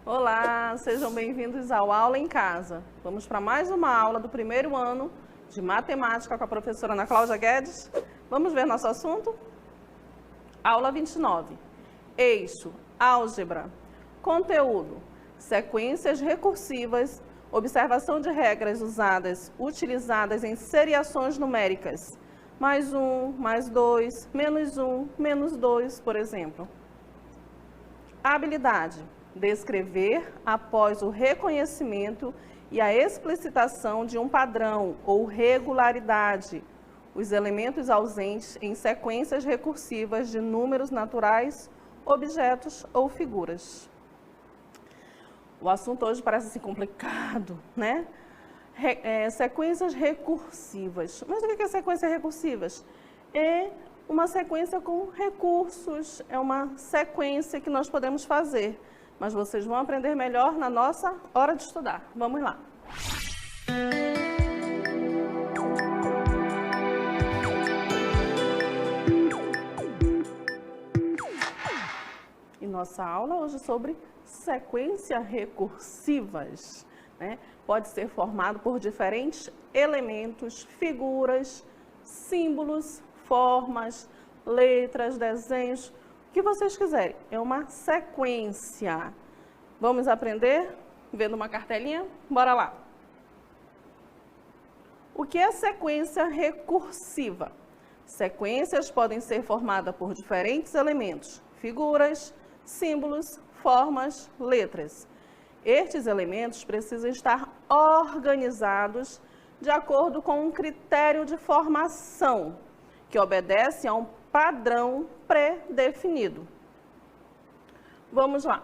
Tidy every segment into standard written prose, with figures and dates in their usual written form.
Olá, sejam bem-vindos ao Aula em Casa. Vamos para mais uma aula do primeiro ano de matemática com a professora Ana Cláudia Guedes. Vamos ver nosso assunto? Aula 29. Eixo, álgebra, conteúdo, sequências recursivas, observação de regras utilizadas em seriações numéricas. Mais 1, mais 2, menos 1, menos 2, por exemplo. Habilidade. Descrever, após o reconhecimento e a explicitação de um padrão ou regularidade, os elementos ausentes em sequências recursivas de números naturais, objetos ou figuras. O assunto hoje parece assim complicado, né? Sequências recursivas. Mas o que é sequências recursivas? É uma sequência com recursos, é uma sequência que nós podemos fazer. Mas vocês vão aprender melhor na nossa hora de estudar. Vamos lá. E nossa aula hoje é sobre sequências recursivas, né? Pode ser formado por diferentes elementos, figuras, símbolos, formas, letras, desenhos, o que vocês quiserem. É uma sequência. Vamos aprender vendo uma cartelinha? Bora lá. O que é sequência recursiva? Sequências podem ser formadas por diferentes elementos, figuras, símbolos, formas, letras. Estes elementos precisam estar organizados de acordo com um critério de formação, que obedece a um padrão pré-definido. Vamos lá.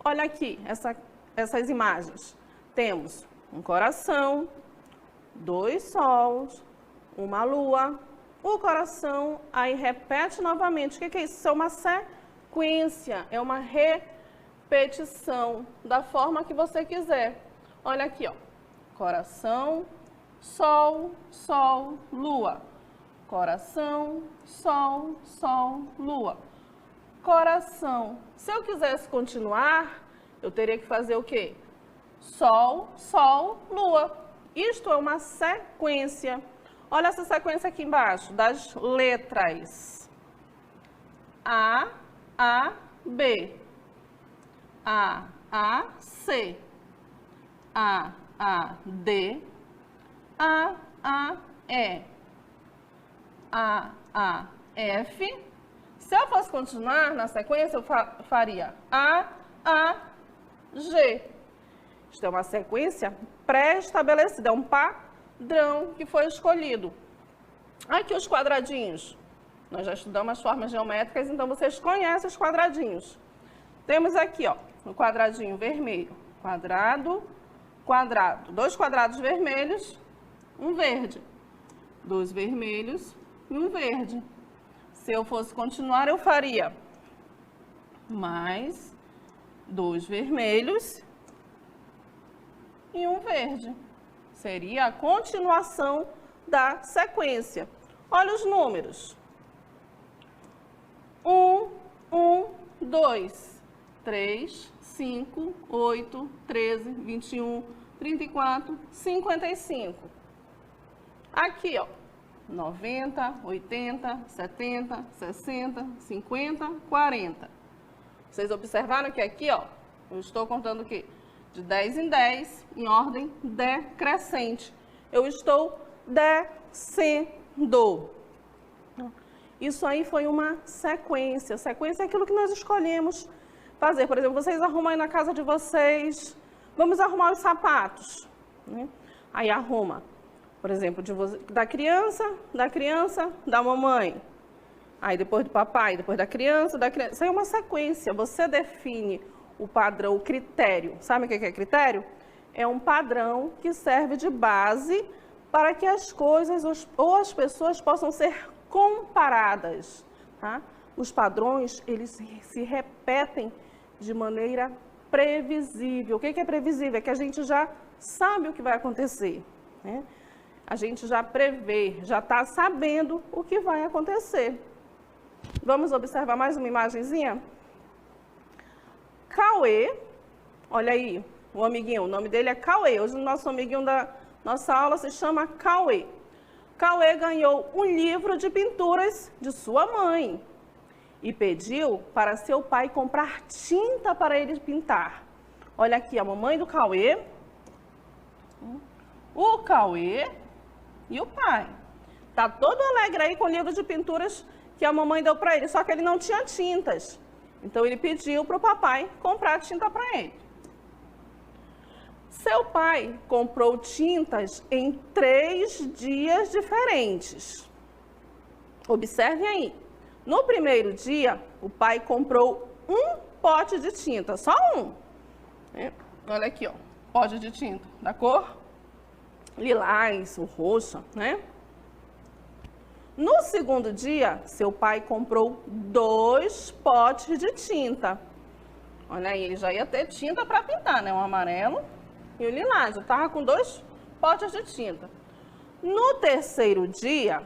Olha aqui essas imagens. Temos um coração, dois sols, uma lua, o coração, aí repete novamente. O que é isso? Isso é uma sequência, é uma repetição da forma que você quiser. Olha aqui, ó. Coração, sol, sol, lua. Coração, sol, sol, lua. Coração. Se eu quisesse continuar, eu teria que fazer o quê? Sol, sol, lua. Isto é uma sequência. Olha essa sequência aqui embaixo, das letras. A, B. A, C. A, D. A, E. A, F. Se eu fosse continuar na sequência, eu faria A, G. Isto é uma sequência pré-estabelecida, é um padrão que foi escolhido. Aqui os quadradinhos. Nós já estudamos as formas geométricas, então vocês conhecem os quadradinhos. Temos aqui, ó, o quadradinho vermelho. Quadrado, quadrado. Dois quadrados vermelhos, um verde. Dois vermelhos e um verde. Se eu fosse continuar, eu faria mais dois vermelhos e um verde. Seria a continuação da sequência. Olha os números. 1, 2, 3, 5, 8, 13, 21, 34, 55. Aqui, ó. 90, 80, 70, 60, 50, 40. Vocês observaram que aqui, ó, eu estou contando o quê? De 10 em 10, em ordem decrescente. Eu estou descendo. Isso aí foi uma sequência. Sequência é aquilo que nós escolhemos fazer. Por exemplo, vocês arrumam aí na casa de vocês. Vamos arrumar os sapatos, né? Aí arruma. Por exemplo, da criança, da mamãe. Aí depois do papai, depois da criança, Isso aí é uma sequência. Você define o padrão, o critério. Sabe o que é critério? É um padrão que serve de base para que as coisas ou as pessoas possam ser comparadas. Tá? Os padrões, eles se repetem de maneira previsível. O que é previsível? É que a gente já sabe o que vai acontecer, né? A gente já prevê, já está sabendo o que vai acontecer. Vamos observar mais uma imagenzinha? Cauê Olha aí, o amiguinho, o nome dele é Cauê. Hoje o nosso amiguinho da nossa aula se chama Cauê. Cauê ganhou um livro de pinturas de sua mãe e pediu para seu pai comprar tinta para ele pintar. Olha aqui, a mamãe do Cauê, o Cauê e o pai. Tá todo alegre aí com o livro de pinturas que a mamãe deu para ele, só que ele não tinha tintas. Então ele pediu para o papai comprar tinta para ele. Seu pai comprou tintas em 3 dias diferentes. Observem aí. No primeiro dia, o pai comprou um pote de tinta, só um. Olha aqui, ó, pote de tinta da cor lilás, ou roxa, né? No segundo dia, seu pai comprou 2 potes de tinta. Olha aí, ele já ia ter tinta para pintar, né? O amarelo e o lilás. Eu estava com 2 potes de tinta. No terceiro dia,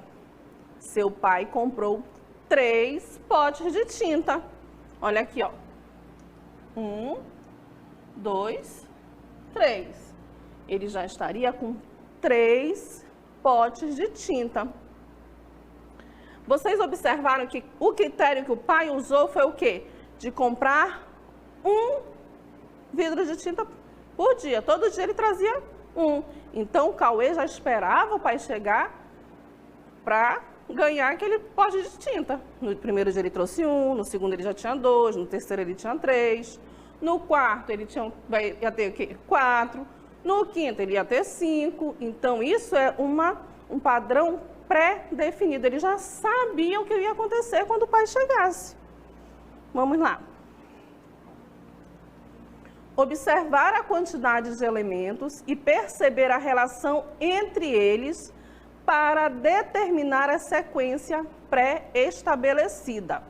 seu pai comprou 3 potes de tinta. Olha aqui, ó. 1, 2, 3. Ele já estaria com 3 potes de tinta. Vocês observaram que o critério que o pai usou foi o quê? De comprar 1 vidro de tinta por dia. Todo dia ele trazia 1. Então, o Cauê já esperava o pai chegar para ganhar aquele pote de tinta. No primeiro dia ele trouxe 1, no segundo ele já tinha 2, no terceiro ele tinha 3, no quarto ele ia ter o quê? 4, no quinto ele ia ter 5. Então, isso é um padrão pré-definido. Ele já sabia o que ia acontecer quando o pai chegasse. Vamos lá. Observar a quantidade de elementos e perceber a relação entre eles para determinar a sequência pré-estabelecida.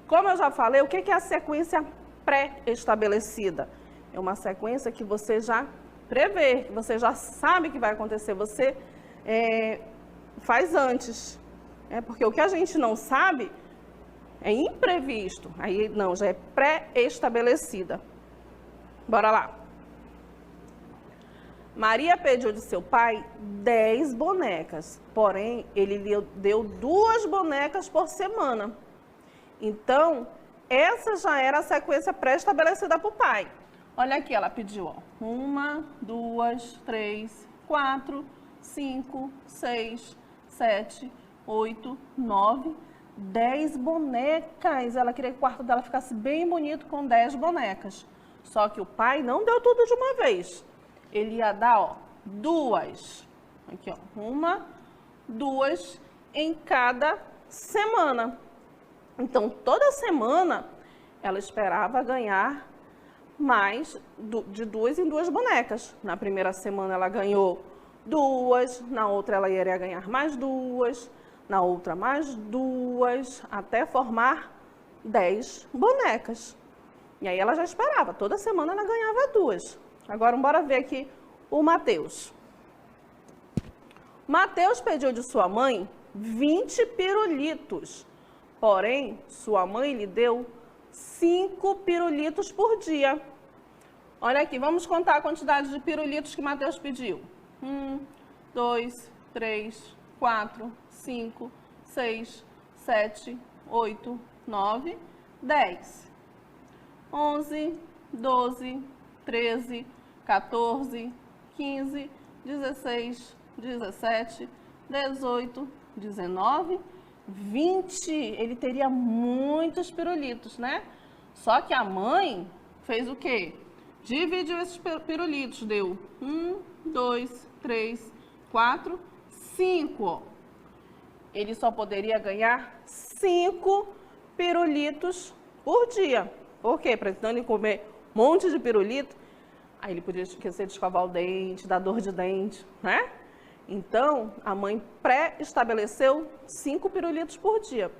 Como eu já falei, o que é a sequência pré-estabelecida? É uma sequência que você já prevê, que você já sabe que vai acontecer, você faz antes. Porque o que a gente não sabe é imprevisto, aí não, já é pré-estabelecida. Bora lá. Maria pediu de seu pai 10 bonecas, porém ele deu 2 bonecas por semana. Então, essa já era a sequência pré-estabelecida para o pai. Olha aqui, ela pediu, ó, 1, 2, 3, 4, 5, 6, 7, 8, 9, 10 bonecas. Ela queria que o quarto dela ficasse bem bonito com 10 bonecas. Só que o pai não deu tudo de uma vez. Ele ia dar, ó, 2. Aqui, ó, 1, 2 em cada semana. Então, toda semana, ela esperava ganhar mais de 2 em 2 bonecas. Na primeira semana, ela ganhou 2. Na outra, ela iria ganhar mais 2. Na outra, mais 2. Até formar 10 bonecas. E aí ela já esperava, toda semana ela ganhava 2. Agora, bora ver aqui o Mateus. Mateus pediu de sua mãe 20 pirulitos, porém, sua mãe lhe deu 5 pirulitos por dia. Olha aqui, vamos contar a quantidade de pirulitos que Mateus pediu. 1, 2, 3, 4, 5, 6, 7, 8, 9, 10. 11, 12, 13, 14, 15, 16, 17, 18, 19, 20. Ele teria muitos pirulitos, né? Só que a mãe fez o quê? Dividiu esses pirulitos, deu 1, 2, 3, 4, 5. Ó. Ele só poderia ganhar 5 pirulitos por dia. Por quê? Precisando de comer um monte de pirulito, aí ele podia esquecer de escovar o dente, dar dor de dente, né? Então, a mãe pré-estabeleceu 5 pirulitos por dia.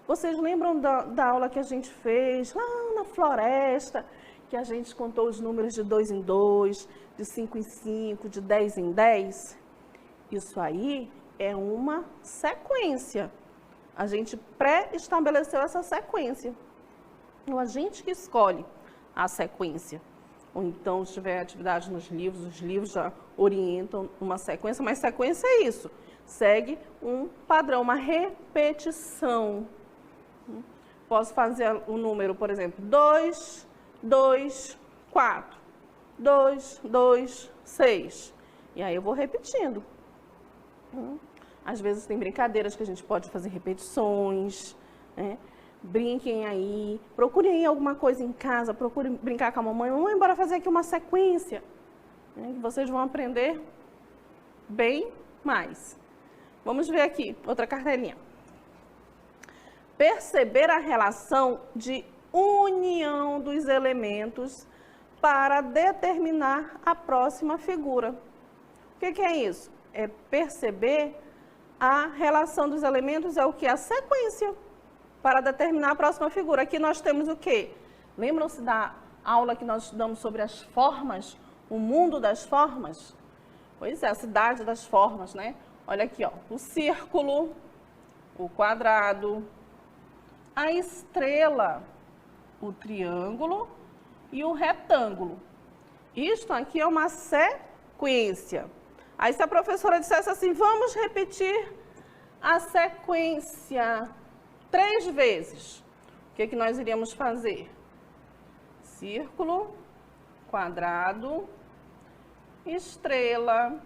Vocês lembram da aula que a gente fez lá na floresta, que a gente contou os números de 2 em 2, de 5 em 5, de 10 em 10? Isso aí é uma sequência. A gente pré-estabeleceu essa sequência. Então, a gente que escolhe a sequência. ou então se tiver atividade nos livros, os livros já orientam uma sequência, mas sequência é isso, segue um padrão, uma repetição. Posso fazer o número, por exemplo, 2, 2, 4, 2, 2, 6, e aí eu vou repetindo. Às vezes tem brincadeiras que a gente pode fazer repetições, né? Brinquem aí, procurem alguma coisa em casa, procurem brincar com a mamãe. Mamãe, bora fazer aqui uma sequência, né, que vocês vão aprender bem mais. Vamos ver aqui, outra cartelinha. Perceber a relação de união dos elementos para determinar a próxima figura. O que é isso? É perceber a relação dos elementos, é o que? A sequência para determinar a próxima figura. Aqui nós temos o quê? Lembram-se da aula que nós estudamos sobre as formas? O mundo das formas? Pois é, a cidade das formas, né? Olha aqui, ó, o círculo, o quadrado, a estrela, o triângulo e o retângulo. Isto aqui é uma sequência. Aí se a professora dissesse assim, vamos repetir a sequência 3 vezes. O que nós iríamos fazer? Círculo, quadrado, estrela,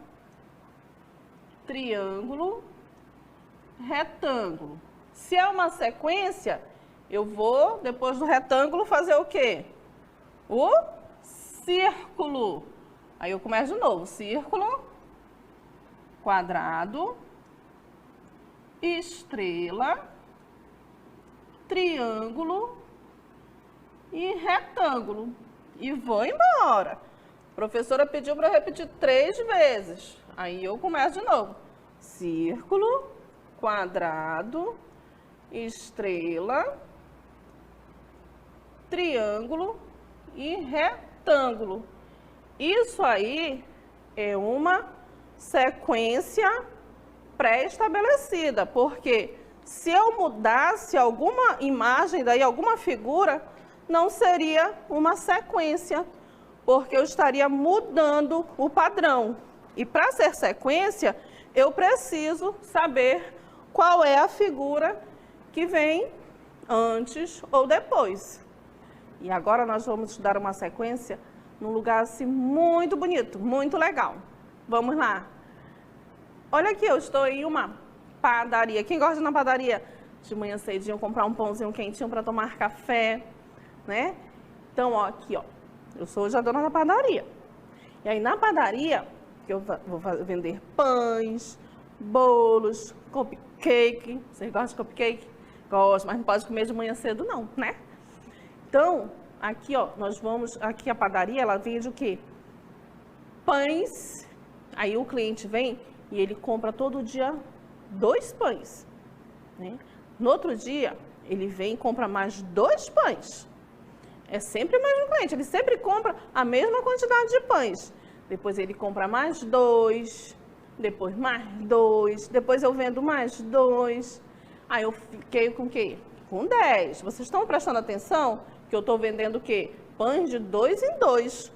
triângulo, retângulo. Se é uma sequência, eu vou, depois do retângulo, fazer o quê? O círculo. Aí eu começo de novo. Círculo, quadrado, estrela, triângulo e retângulo. E vou embora. A professora pediu para repetir 3 vezes. Aí eu começo de novo. Círculo, quadrado, estrela, triângulo e retângulo. Isso aí é uma sequência pré-estabelecida, porque se eu mudasse alguma imagem, daí alguma figura, não seria uma sequência, porque eu estaria mudando o padrão. E para ser sequência, eu preciso saber qual é a figura que vem antes ou depois. E agora nós vamos estudar uma sequência num lugar assim muito bonito, muito legal. Vamos lá. Olha aqui, eu estou em uma padaria. Quem gosta de ir na padaria? De manhã cedinho, comprar um pãozinho quentinho para tomar café, né? Então, ó, aqui, ó, eu sou hoje a dona da padaria. E aí, na padaria, que eu vou vender pães, bolos, cupcake. Vocês gostam de cupcake? Gosto, mas não pode comer de manhã cedo, não, né? Então, aqui, ó, nós vamos... Aqui a padaria, ela vende o quê? Pães. Aí o cliente vem e ele compra todo dia 2 pães, né? No outro dia, ele vem e compra mais 2 pães. É sempre o mesmo cliente, ele sempre compra a mesma quantidade de pães. Depois ele compra mais 2, depois mais 2, depois eu vendo mais 2. Aí eu fiquei com o quê? Com 10. Vocês estão prestando atenção que eu estou vendendo o quê? Pães de 2 em 2.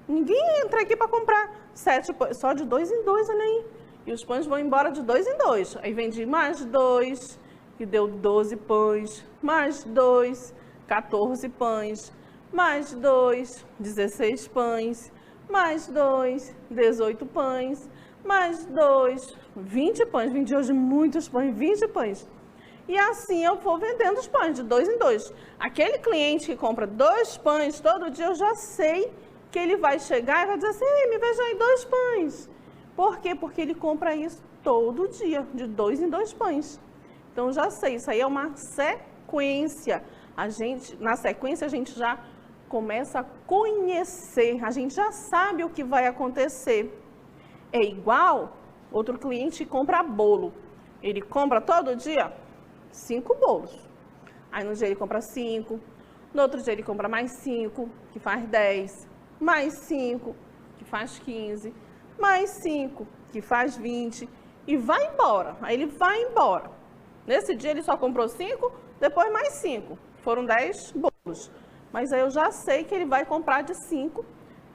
Ninguém entra aqui para comprar 7 pães, só de 2 em 2, olha aí. E os pães vão embora de 2 em 2. Aí vendi mais 2, que deu 12 pães, mais 2, 14 pães, mais 2, 16 pães, mais 2, 18 pães, mais 2, 20 pães. Vendi hoje muitos pães, 20 pães. E assim eu vou vendendo os pães de 2 em 2. Aquele cliente que compra 2 pães todo dia, eu já sei que ele vai chegar e vai dizer assim, me veja aí 2 pães. Por quê? Porque ele compra isso todo dia, de 2 em 2 pães. Então, já sei, isso aí é uma sequência. Na sequência, a gente já começa a conhecer, a gente já sabe o que vai acontecer. É igual outro cliente que compra bolo. Ele compra todo dia 5 bolos. Aí no dia ele compra 5, no outro dia ele compra mais 5, que faz 10, mais 5, que faz 15, mais 5, que faz 20, e vai embora. Aí ele vai embora. Nesse dia ele só comprou 5, depois mais 5. Foram 10 bolos. Mas aí eu já sei que ele vai comprar de 5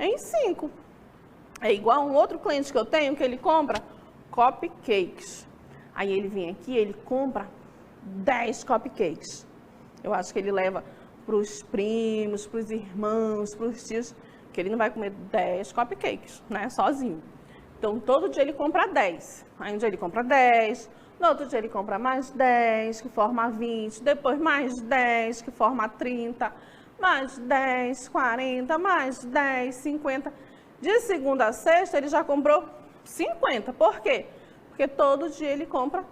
em 5. É igual um outro cliente que eu tenho, que ele compra cupcakes. Aí ele vem aqui, ele compra 10 cupcakes. Eu acho que ele leva para os primos, para os irmãos, para os tios, que ele não vai comer 10 cupcakes, né, sozinho. Então, todo dia ele compra 10. Aí um dia ele compra 10, no outro dia ele compra mais 10, que forma 20, depois mais 10, que forma 30, mais 10, 40, mais 10, 50. De segunda a sexta, ele já comprou 50. Por quê? Porque todo dia ele compra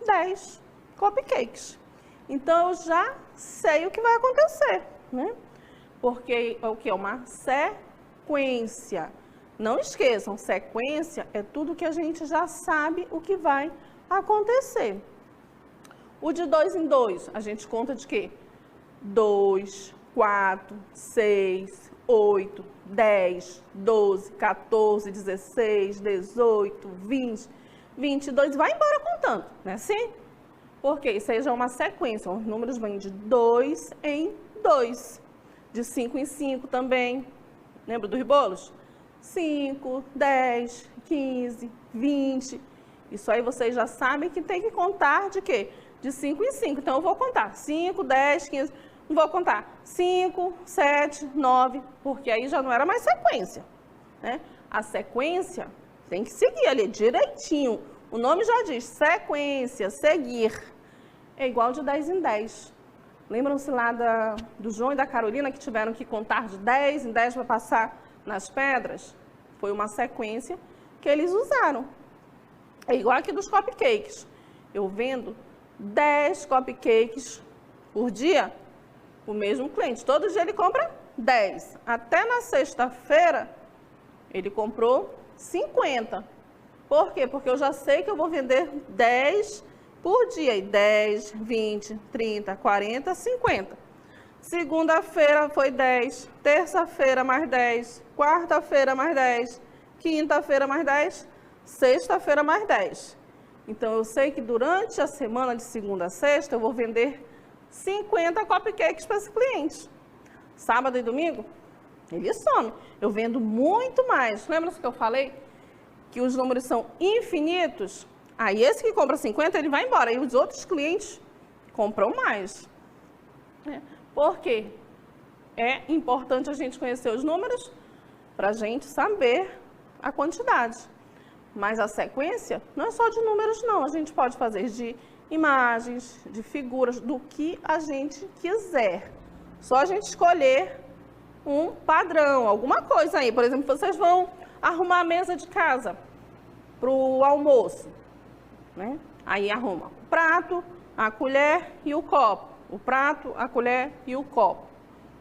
10 cupcakes. Então, eu já sei o que vai acontecer, né? Porque é o que? Uma sequência. Não esqueçam, sequência é tudo que a gente já sabe o que vai acontecer. O de 2 em 2, a gente conta de quê? 2, 4, 6, 8, 10, 12, 14, 16, 18, 20, 22, vai embora contando, né? Sim? Porque isso aí já é uma sequência, os números vêm de 2 em 2, de 5 em 5 também. Lembra dos bolos? 5, 10, 15, 20. Isso aí vocês já sabem que tem que contar de quê? De 5 em 5. Então, eu vou contar 5, 10, 15. Não vou contar 5, 7, 9, porque aí já não era mais sequência, né? A sequência tem que seguir ali direitinho. O nome já diz sequência, seguir. É igual de 10 em 10. Lembram-se lá do João e da Carolina que tiveram que contar de 10 em 10 para passar nas pedras? Foi uma sequência que eles usaram. É igual aqui dos cupcakes. Eu vendo 10 cupcakes por dia, o mesmo cliente. Todo dia ele compra 10. Até na sexta-feira, ele comprou 50. Por quê? Porque eu já sei que eu vou vender 10 por dia. 10, 20, 30, 40, 50. Segunda-feira foi 10. Terça-feira mais 10. Quarta-feira mais 10. Quinta-feira mais 10. Sexta-feira mais 10. Então, eu sei que durante a semana de segunda a sexta, eu vou vender 50 cupcakes para esse cliente. Sábado e domingo, ele some. Eu vendo muito mais. Lembra que eu falei que os números são infinitos? Aí, esse que compra 50, ele vai embora. E os outros clientes compram mais. Por quê? É importante a gente conhecer os números para a gente saber a quantidade. Mas a sequência não é só de números, não. A gente pode fazer de imagens, de figuras, do que a gente quiser. Só a gente escolher um padrão, alguma coisa aí. Por exemplo, vocês vão arrumar a mesa de casa para o almoço, né? Aí arruma o prato, a colher e o copo. O prato, a colher e o copo,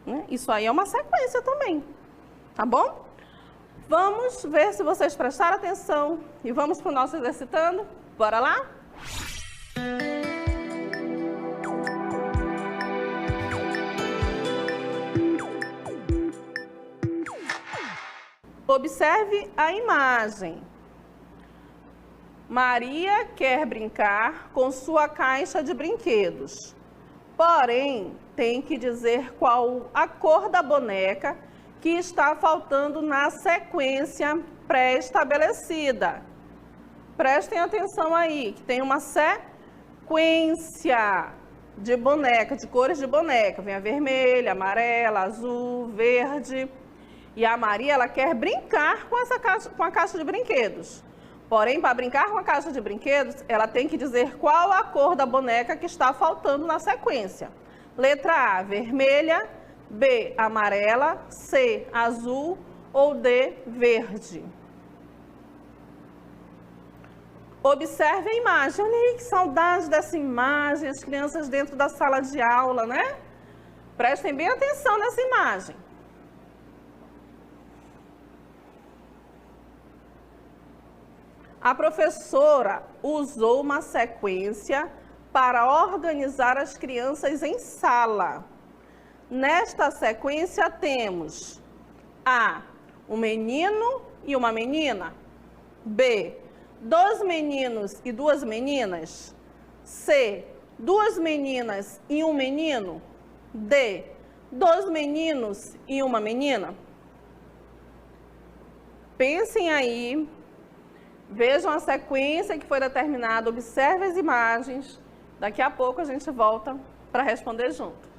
né? Isso aí é uma sequência também, tá bom? Vamos ver se vocês prestaram atenção e vamos para o nosso exercitando? Bora lá? Observe a imagem. Maria quer brincar com sua caixa de brinquedos. Porém, tem que dizer qual a cor da boneca que está faltando na sequência pré-estabelecida. Prestem atenção aí, que tem uma sequência de boneca, de cores de boneca. Vem a vermelha, amarela, azul, verde. E a Maria, ela quer brincar com a caixa de brinquedos. Porém, para brincar com a caixa de brinquedos, ela tem que dizer qual a cor da boneca que está faltando na sequência. Letra A, vermelha. B, amarela. C, azul. Ou D, verde. Observe a imagem. Olha aí que saudade dessa imagem. As crianças dentro da sala de aula, né? Prestem bem atenção nessa imagem. A professora usou uma sequência para organizar as crianças em sala. Nesta sequência temos A, um menino e uma menina. B, 2 meninos e 2 meninas. C, 2 meninas e um menino. D, 2 meninos e uma menina. pensem aí, vejam a sequência que foi determinada, observe as imagens. Daqui a pouco a gente volta para responder junto.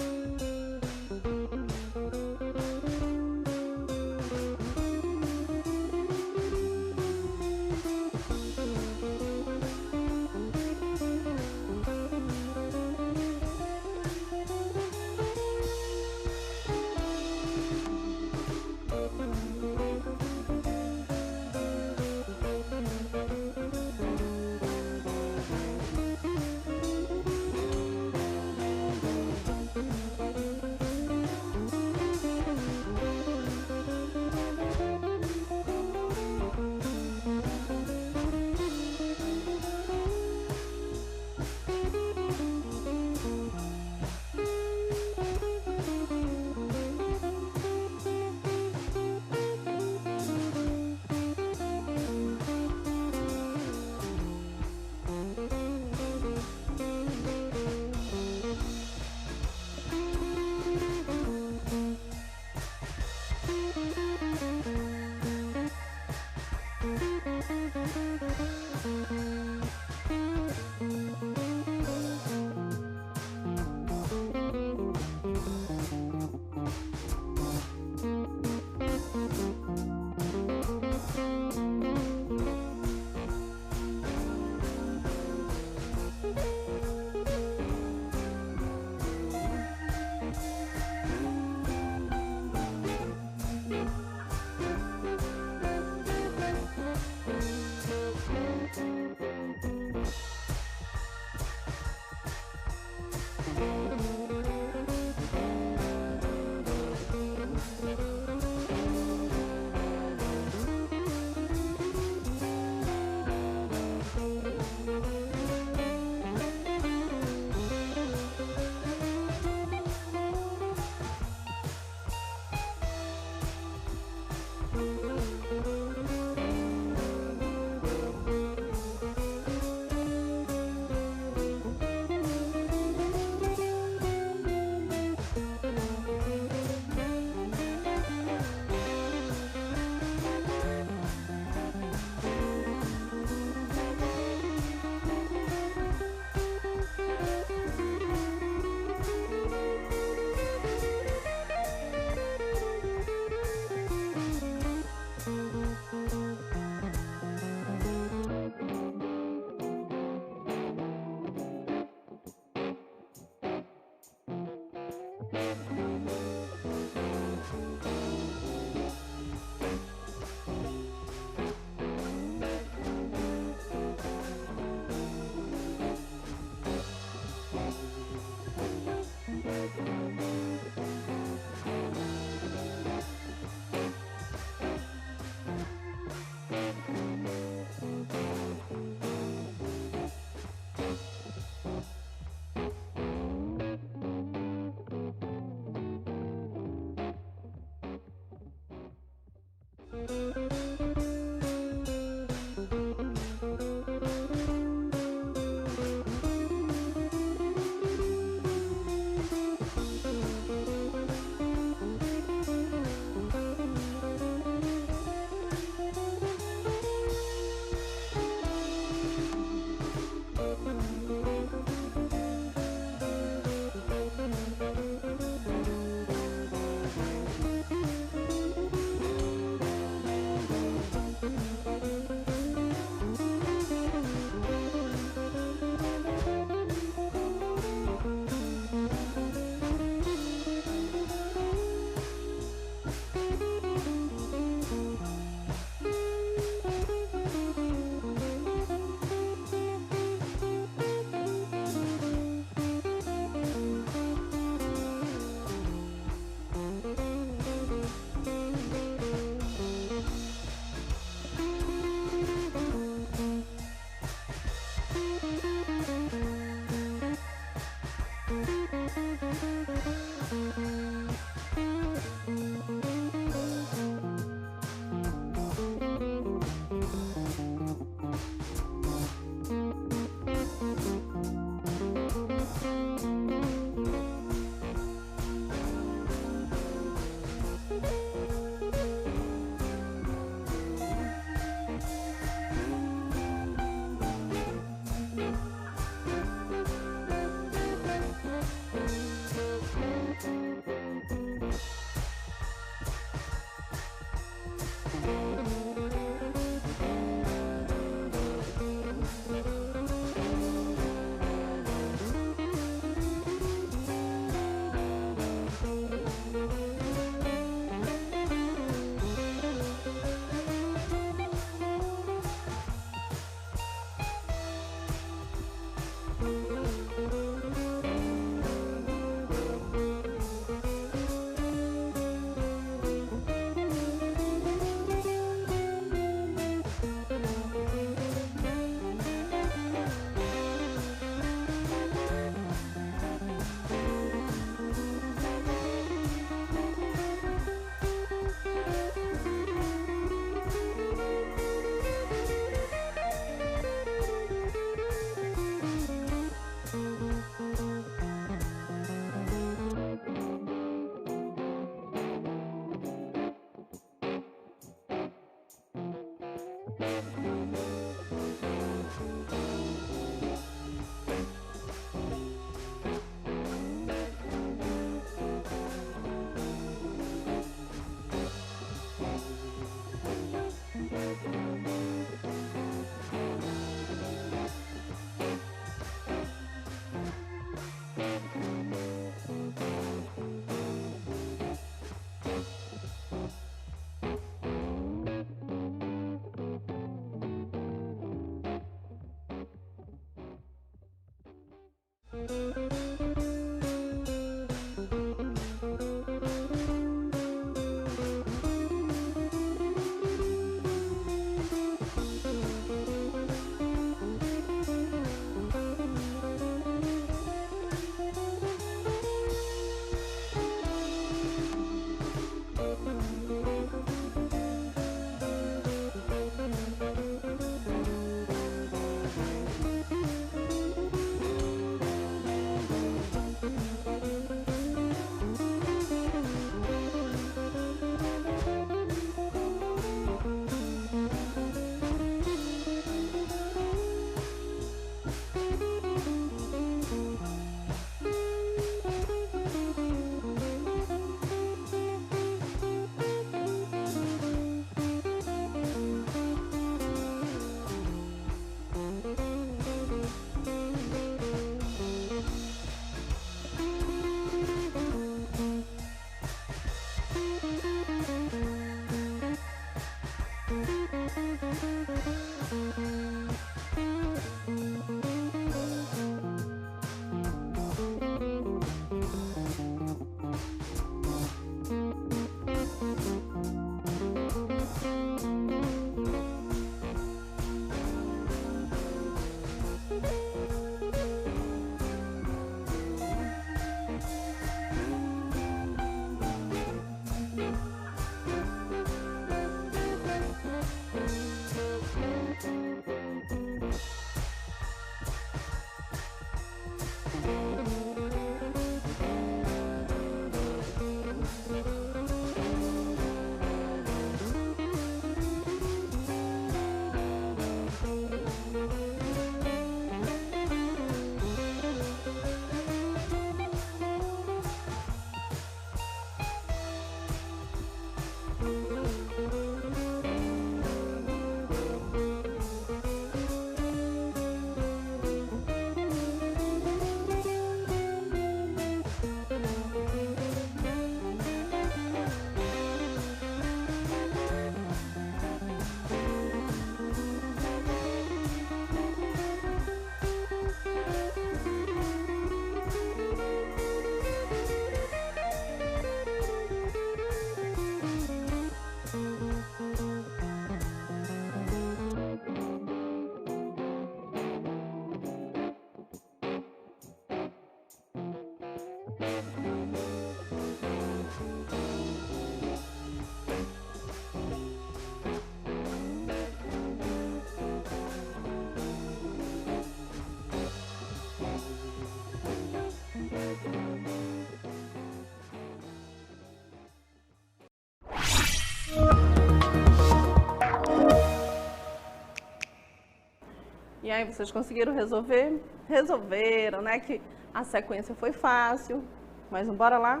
E aí, vocês conseguiram resolver? Resolveram, né? Que a sequência foi fácil. Mas bora lá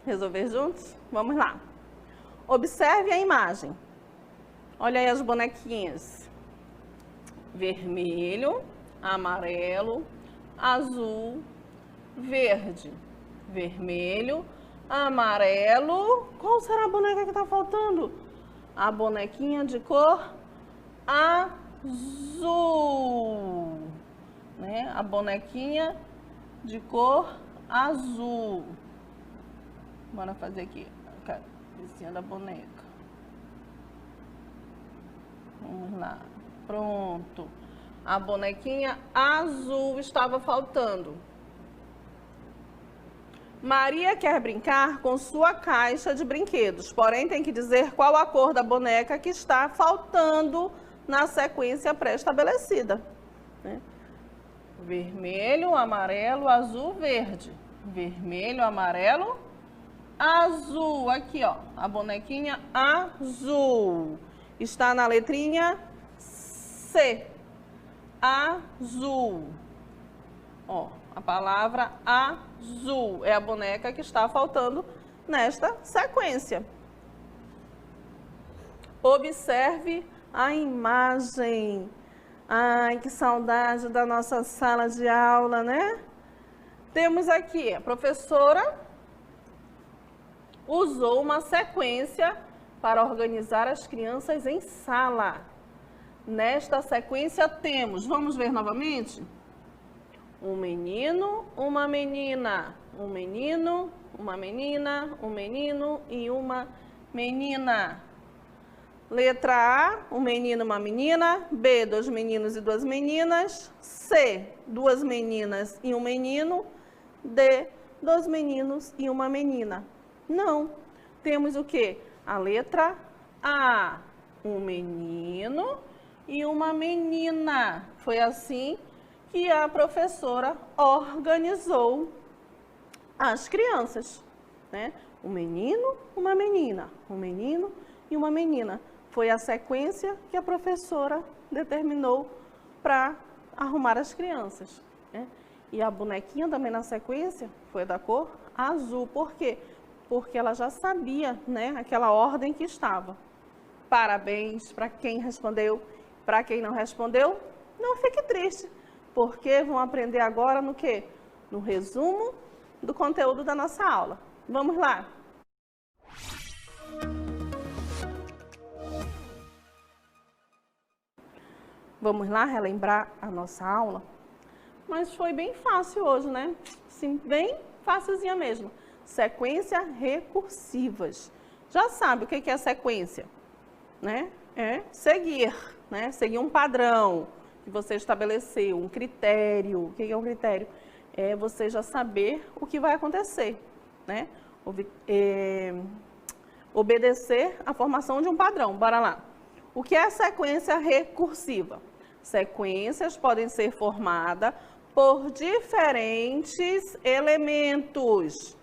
resolver juntos? Vamos lá. Observe a imagem. Olha aí as bonequinhas. Vermelho, amarelo, azul, verde. Vermelho, amarelo. Qual será a boneca que está faltando? A bonequinha de cor azul, né? A bonequinha de cor azul. Bora fazer aqui a cabecinha da boneca. Vamos lá. Pronto. A bonequinha azul estava faltando. Maria quer brincar com sua caixa de brinquedos, porém tem que dizer qual a cor da boneca que está faltando na sequência pré-estabelecida, né? Vermelho, amarelo, azul, verde. Vermelho, amarelo, azul. Aqui, ó, a bonequinha azul. Está na letrinha C, azul. Ó, a palavra azul é a boneca que está faltando nesta sequência. Observe a imagem. Ai, que saudade da nossa sala de aula, né? Temos aqui, a professora usou uma sequência para organizar as crianças em sala. Nesta sequência temos, vamos ver novamente? Um menino, uma menina. Um menino, uma menina, um menino e uma menina. Letra A, um menino, uma menina. B, 2 meninos e 2 meninas. C, 2 meninas e um menino. D, 2 meninos e uma menina. Não. Temos o quê? A letra A, um menino e uma menina. Foi assim que a professora organizou as crianças, né? Um menino, uma menina. Um menino e uma menina. Foi a sequência que a professora determinou para arrumar as crianças, né? E a bonequinha também na sequência foi da cor azul. Por quê? Porque ela já sabia, né, aquela ordem que estava. Parabéns para quem respondeu. Para quem não respondeu, não fique triste, porque vão aprender agora no quê? No resumo do conteúdo da nossa aula. Vamos lá! Vamos lá relembrar a nossa aula? Mas foi bem fácil hoje, né? Sim, bem facilzinha mesmo. Sequência recursivas. Já sabe o que é sequência, né? É seguir, né? Seguir um padrão que você estabeleceu, um critério. O que é um critério? É você já saber o que vai acontecer, né? Obedecer a formação de um padrão. Bora lá. O que é sequência recursiva? Sequências podem ser formadas por diferentes elementos.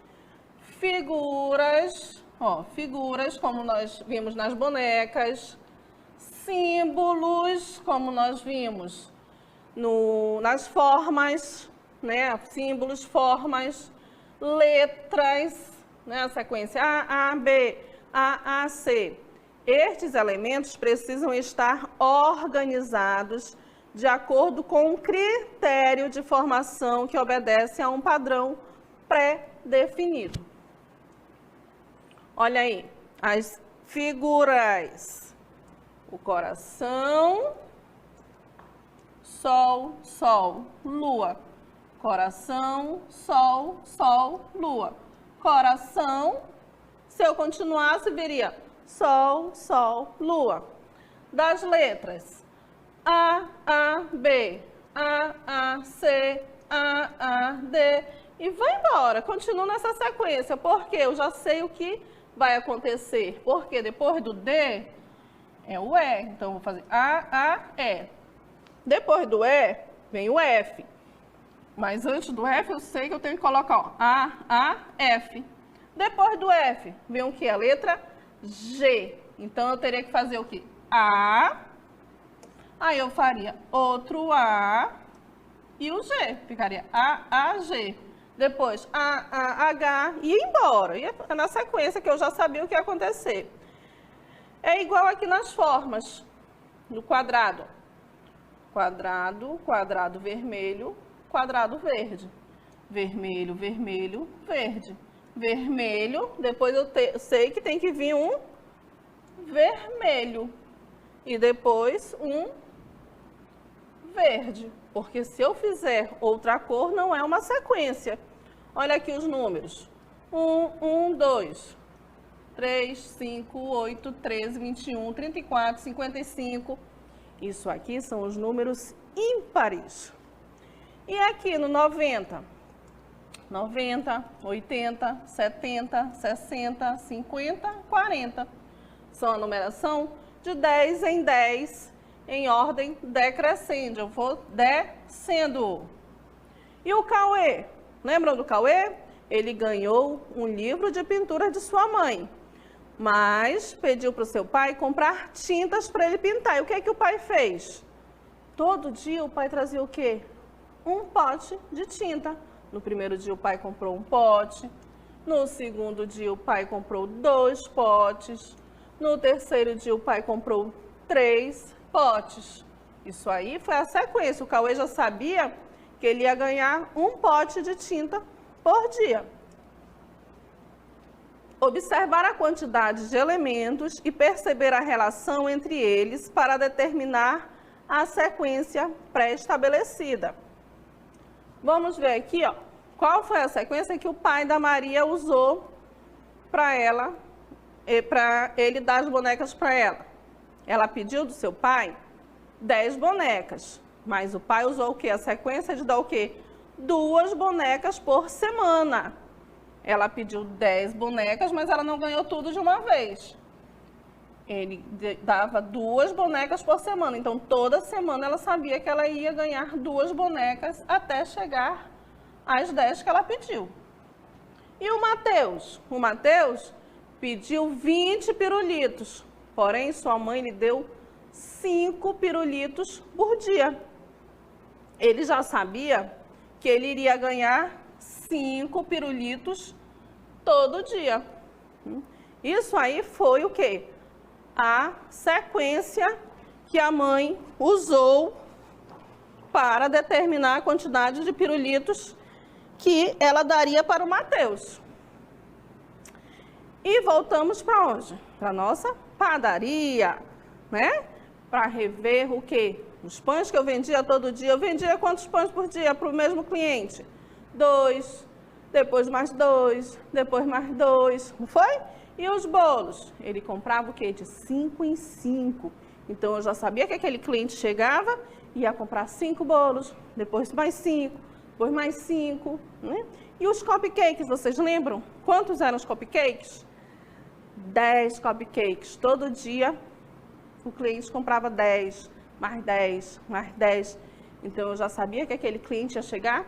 Figuras, ó, figuras como nós vimos nas bonecas, símbolos como nós vimos nas formas, né? Símbolos, formas, letras, né? A sequência A, B, A, C. Estes elementos precisam estar organizados de acordo com um critério de formação que obedece a um padrão pré-definido. Olha aí, as figuras. O coração, sol, sol, lua. Coração, sol, sol, lua. Coração, se eu continuasse, viria sol, sol, lua. Das letras, A, B, A, C, A, D. E vai embora, continua nessa sequência, porque eu já sei o que vai acontecer. Porque depois do D é o E. Então, eu vou fazer A, E. Depois do E, vem o F. Mas antes do F, eu sei que eu tenho que colocar ó, A, F. Depois do F, vem o que? A letra G. Então, eu teria que fazer o quê? A. Aí, eu faria outro A e o G. Ficaria A, G. Depois, A, H e ir embora. E é na sequência que eu já sabia o que ia acontecer. É igual aqui nas formas, no quadrado. Quadrado, quadrado vermelho, quadrado verde. Vermelho, vermelho, verde. Vermelho, depois eu sei que tem que vir um vermelho. E depois um verde. Porque se eu fizer outra cor, não é uma sequência. Olha aqui os números. 1, 2, 3, 5, 8, 13, 21, 34, 55. Isso aqui são os números ímpares. E aqui no 90? 90, 80, 70, 60, 50, 40. São a numeração de 10 em 10, em ordem decrescente. Eu vou descendo. E o Cauê? Lembram do Cauê? Ele ganhou um livro de pintura de sua mãe, mas pediu para o seu pai comprar tintas para ele pintar. E o que é que o pai fez? todo dia o pai trazia o quê? Um pote de tinta. No primeiro dia o pai comprou um pote, no segundo dia o pai comprou 2 potes, no terceiro dia o pai comprou 3 potes. Isso aí foi a sequência. O Cauê já sabia que ele ia ganhar um pote de tinta por dia. Observar a quantidade de elementos e perceber a relação entre eles para determinar a sequência pré-estabelecida. Vamos ver aqui, ó, qual foi a sequência que o pai da Maria usou para ele dar as bonecas para ela. Ela pediu do seu pai 10 bonecas, mas o pai usou o quê? A sequência de dar o quê? 2 bonecas por semana. Ela pediu 10 bonecas, mas ela não ganhou tudo de uma vez. Ele dava 2 bonecas por semana, então toda semana ela sabia que ela ia ganhar 2 bonecas até chegar às 10 que ela pediu. E o Mateus? O Mateus pediu 20 pirulitos, porém sua mãe lhe deu 5 pirulitos por dia. Ele já sabia que ele iria ganhar 5 pirulitos todo dia. Isso aí foi o quê? A sequência que a mãe usou para determinar a quantidade de pirulitos que ela daria para o Mateus. E voltamos para onde? Para a nossa padaria, né? Para rever o quê? Os pães que eu vendia todo dia. Eu vendia quantos pães por dia para o mesmo cliente? 2, depois mais 2, depois mais 2, não foi? E os bolos? Ele comprava o quê? De 5 em 5. Então, eu já sabia que aquele cliente chegava, ia comprar 5 bolos, depois mais 5, depois mais 5, né? E os cupcakes, vocês lembram? Quantos eram os cupcakes? 10 cupcakes. Todo dia, o cliente comprava 10, mais 10, mais 10. Então, eu já sabia que aquele cliente ia chegar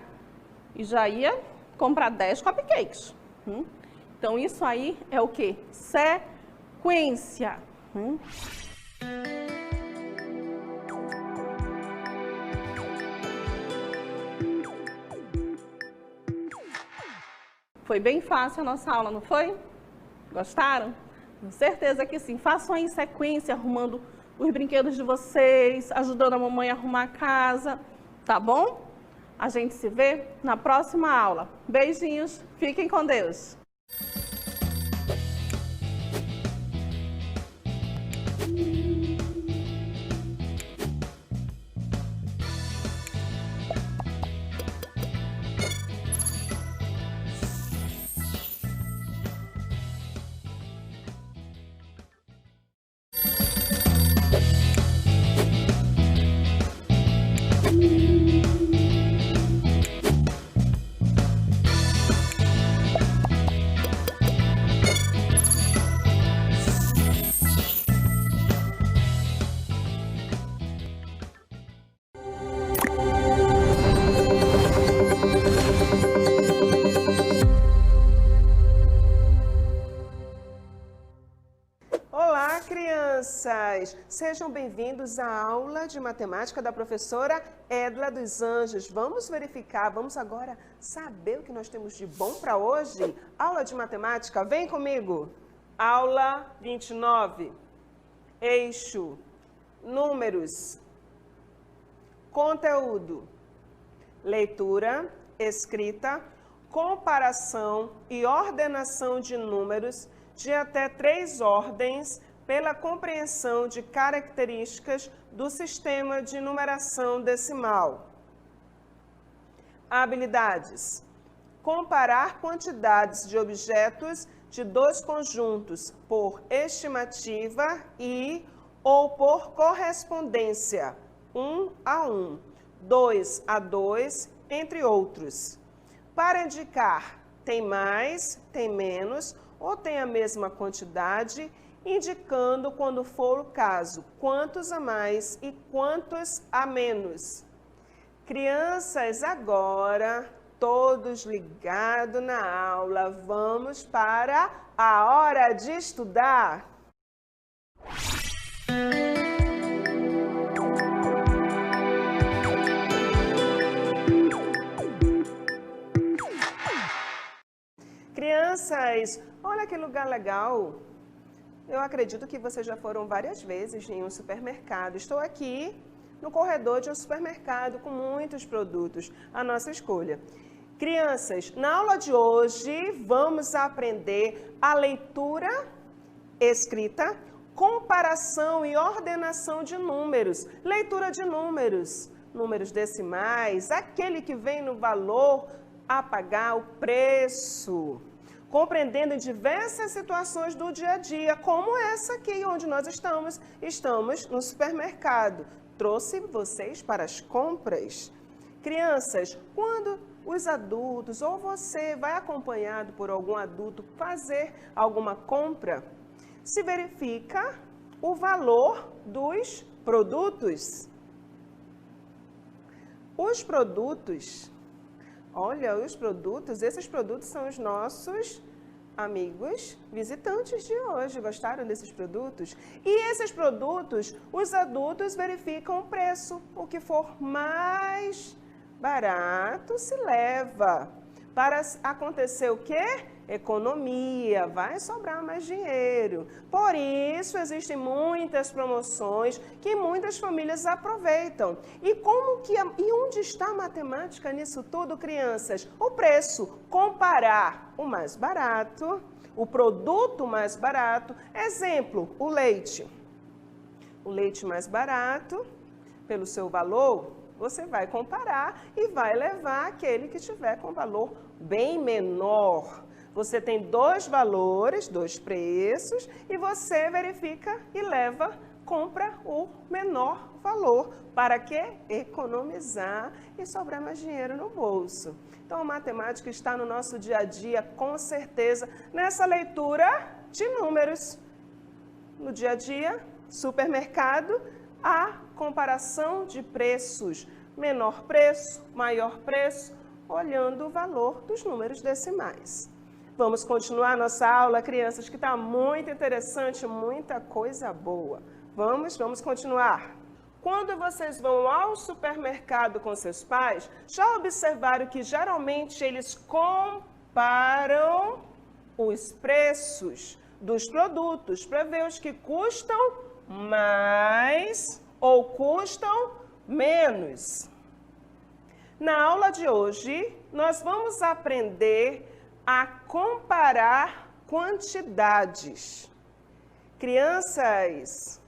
e já ia comprar 10 cupcakes. Então, isso aí é o quê? Sequência. Foi bem fácil a nossa aula, não foi? Gostaram? Com certeza que sim. Façam aí sequência, arrumando os brinquedos de vocês, ajudando a mamãe a arrumar a casa, tá bom? A gente se vê na próxima aula. Beijinhos, fiquem com Deus. Sejam bem-vindos à aula de matemática da professora Edla dos Anjos. Vamos verificar, vamos agora saber o que nós temos de bom para hoje? Aula de matemática, vem comigo! Aula 29, eixo, números, conteúdo, leitura, escrita, comparação e ordenação de números de até 3 ordens pela compreensão de características do sistema de numeração decimal. Habilidades: comparar quantidades de objetos de 2 conjuntos por estimativa e ou por correspondência, 1 a 1, 2 a 2, entre outros. Para indicar tem mais, tem menos ou tem a mesma quantidade, indicando, quando for o caso, quantos a mais e quantos a menos. Crianças, agora, todos ligados na aula, vamos para a hora de estudar. Crianças, olha que lugar legal. Eu acredito que vocês já foram várias vezes em um supermercado. Estou aqui no corredor de um supermercado com muitos produtos à nossa escolha. Crianças, na aula de hoje vamos aprender a leitura escrita, comparação e ordenação de números. Leitura de números, números decimais, aquele que vem no valor a pagar, o preço. Compreendendo diversas situações do dia a dia, como essa aqui onde nós estamos no supermercado. Trouxe vocês para as compras. Crianças, quando os adultos ou você vai acompanhado por algum adulto fazer alguma compra, se verifica o valor dos produtos. Os produtos, olha, esses produtos são os nossos amigos visitantes de hoje. Gostaram desses produtos? E esses produtos, os adultos verificam o preço. O que for mais barato se leva. Para acontecer o quê? Economia, vai sobrar mais dinheiro. Por isso, existem muitas promoções que muitas famílias aproveitam. E onde está a matemática nisso tudo, crianças? O preço. Comparar o mais barato, o produto mais barato. Exemplo, o leite. O leite mais barato, pelo seu valor, você vai comparar e vai levar aquele que tiver com valor bem menor. Você tem dois valores, dois preços, e você verifica e compra o menor valor. Para quê? Economizar e sobrar mais dinheiro no bolso. Então, a matemática está no nosso dia a dia, com certeza, nessa leitura de números. No dia a dia, supermercado, a comparação de preços. Menor preço, maior preço, olhando o valor dos números decimais. Vamos continuar nossa aula, crianças, que está muito interessante, muita coisa boa. Vamos continuar. Quando vocês vão ao supermercado com seus pais, já observaram que geralmente eles comparam os preços dos produtos para ver os que custam mais ou custam menos. Na aula de hoje, nós vamos aprender a comparar quantidades. Crianças,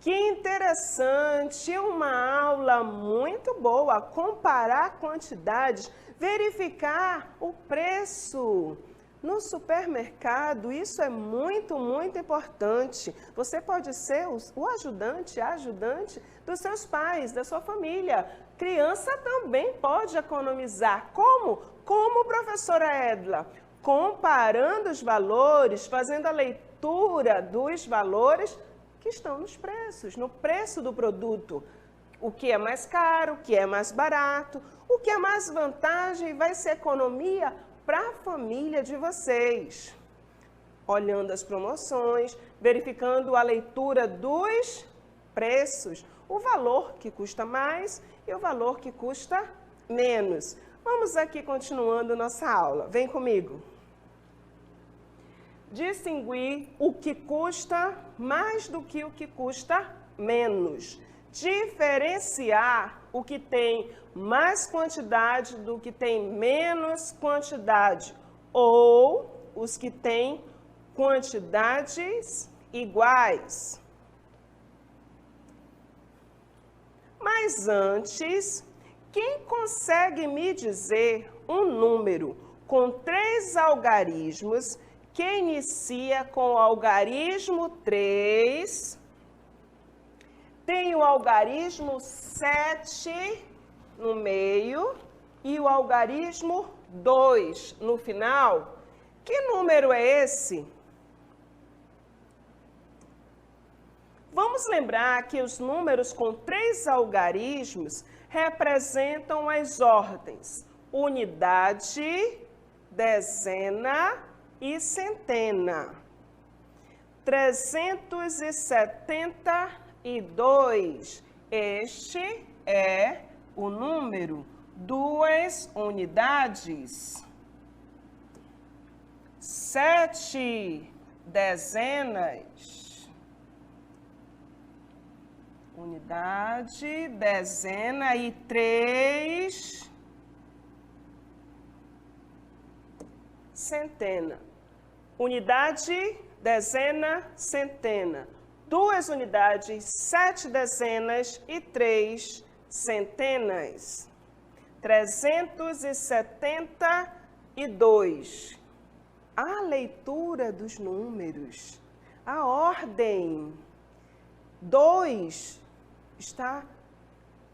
que interessante, uma aula muito boa, comparar quantidades, verificar o preço. No supermercado, isso é muito importante. Você pode ser o ajudante, a ajudante dos seus pais, da sua família. Criança também pode economizar. Como? Como, professora Edla? Comparando os valores, fazendo a leitura dos valores que estão nos preços, no preço do produto. O que é mais caro, o que é mais barato, o que é mais vantagem vai ser economia para a família de vocês. Olhando as promoções, verificando a leitura dos preços, o valor que custa mais e o valor que custa menos. Vamos aqui continuando nossa aula. Vem comigo. Distinguir o que custa mais do que o que custa menos. Diferenciar o que tem mais quantidade do que tem menos quantidade, ou os que têm quantidades iguais. Mas antes, quem consegue me dizer um número com 3 algarismos que inicia com o algarismo 3, tem o algarismo 7 no meio e o algarismo 2 no final? Que número é esse? Vamos lembrar que os números com 3 algarismos representam as ordens unidade, dezena e centena. 372. Este é o número 2 unidades. 7 dezenas. Unidade, dezena e 3 centena. Unidade, dezena, centena. 2 unidades, 7 dezenas e 3 centenas. 372. A leitura dos números, a ordem. 2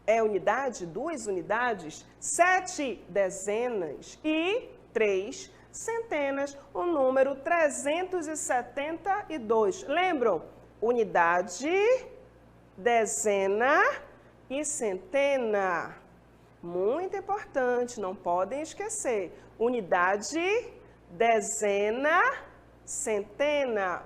é unidade, 2 unidades, 7 dezenas e 3 centenas, o número 372. Lembram? Unidade, dezena e centena. Muito importante, não podem esquecer. Unidade, dezena, centena.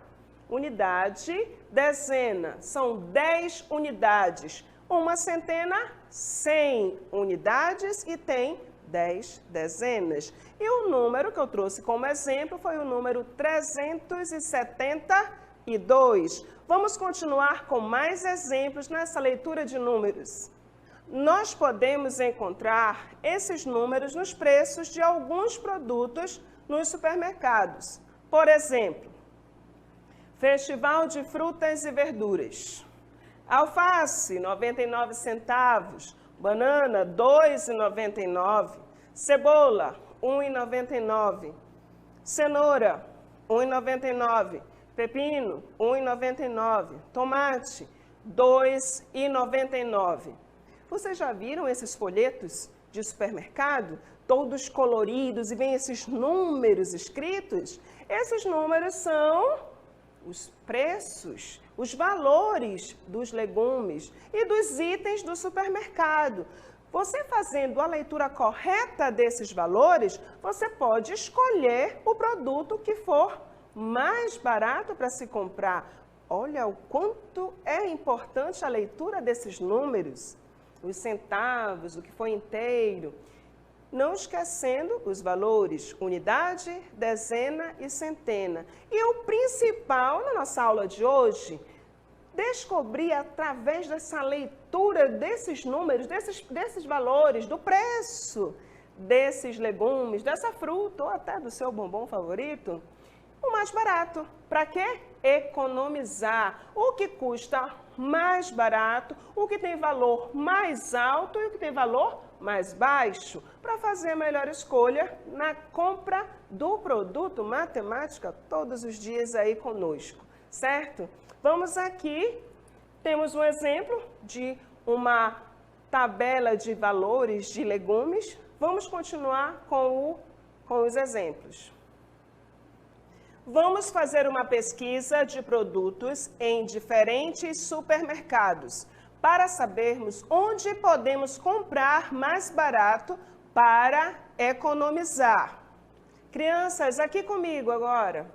Unidade, dezena. São 10 unidades. Uma centena, 100 unidades e tem 10 dezenas. E o número que eu trouxe como exemplo foi o número 372. Vamos continuar com mais exemplos nessa leitura de números. Nós podemos encontrar esses números nos preços de alguns produtos nos supermercados. Por exemplo, Festival de Frutas e Verduras. Alface, 99 centavos. Banana, 2,99. Cebola, 1,99. Cenoura, 1,99. Pepino, 1,99. Tomate, 2,99. Vocês já viram esses folhetos de supermercado? Todos coloridos e vem esses números escritos? Esses números são os preços, os valores dos legumes e dos itens do supermercado. Você fazendo a leitura correta desses valores, você pode escolher o produto que for mais barato para se comprar. Olha o quanto é importante a leitura desses números, os centavos, o que foi inteiro. Não esquecendo os valores, unidade, dezena e centena. E o principal na nossa aula de hoje, descobrir através dessa leitura desses números, desses valores, do preço desses legumes, dessa fruta ou até do seu bombom favorito, o mais barato. Para quê? Economizar. O que custa mais barato, o que tem valor mais alto e o que tem valor mais baixo, para fazer a melhor escolha na compra do produto. Matemática todos os dias aí conosco, certo? Vamos aqui, temos um exemplo de uma tabela de valores de legumes. Vamos continuar com os exemplos. Vamos fazer uma pesquisa de produtos em diferentes supermercados para sabermos onde podemos comprar mais barato para economizar. Crianças, aqui comigo agora.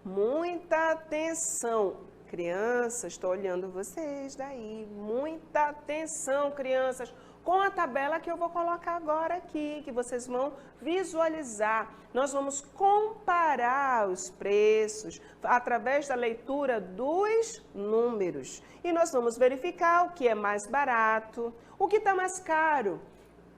Muita atenção. Crianças, estou olhando vocês daí. Muita atenção, crianças. Com a tabela que eu vou colocar agora aqui, que vocês vão visualizar. Nós vamos comparar os preços através da leitura dos números. E nós vamos verificar o que é mais barato, o que está mais caro.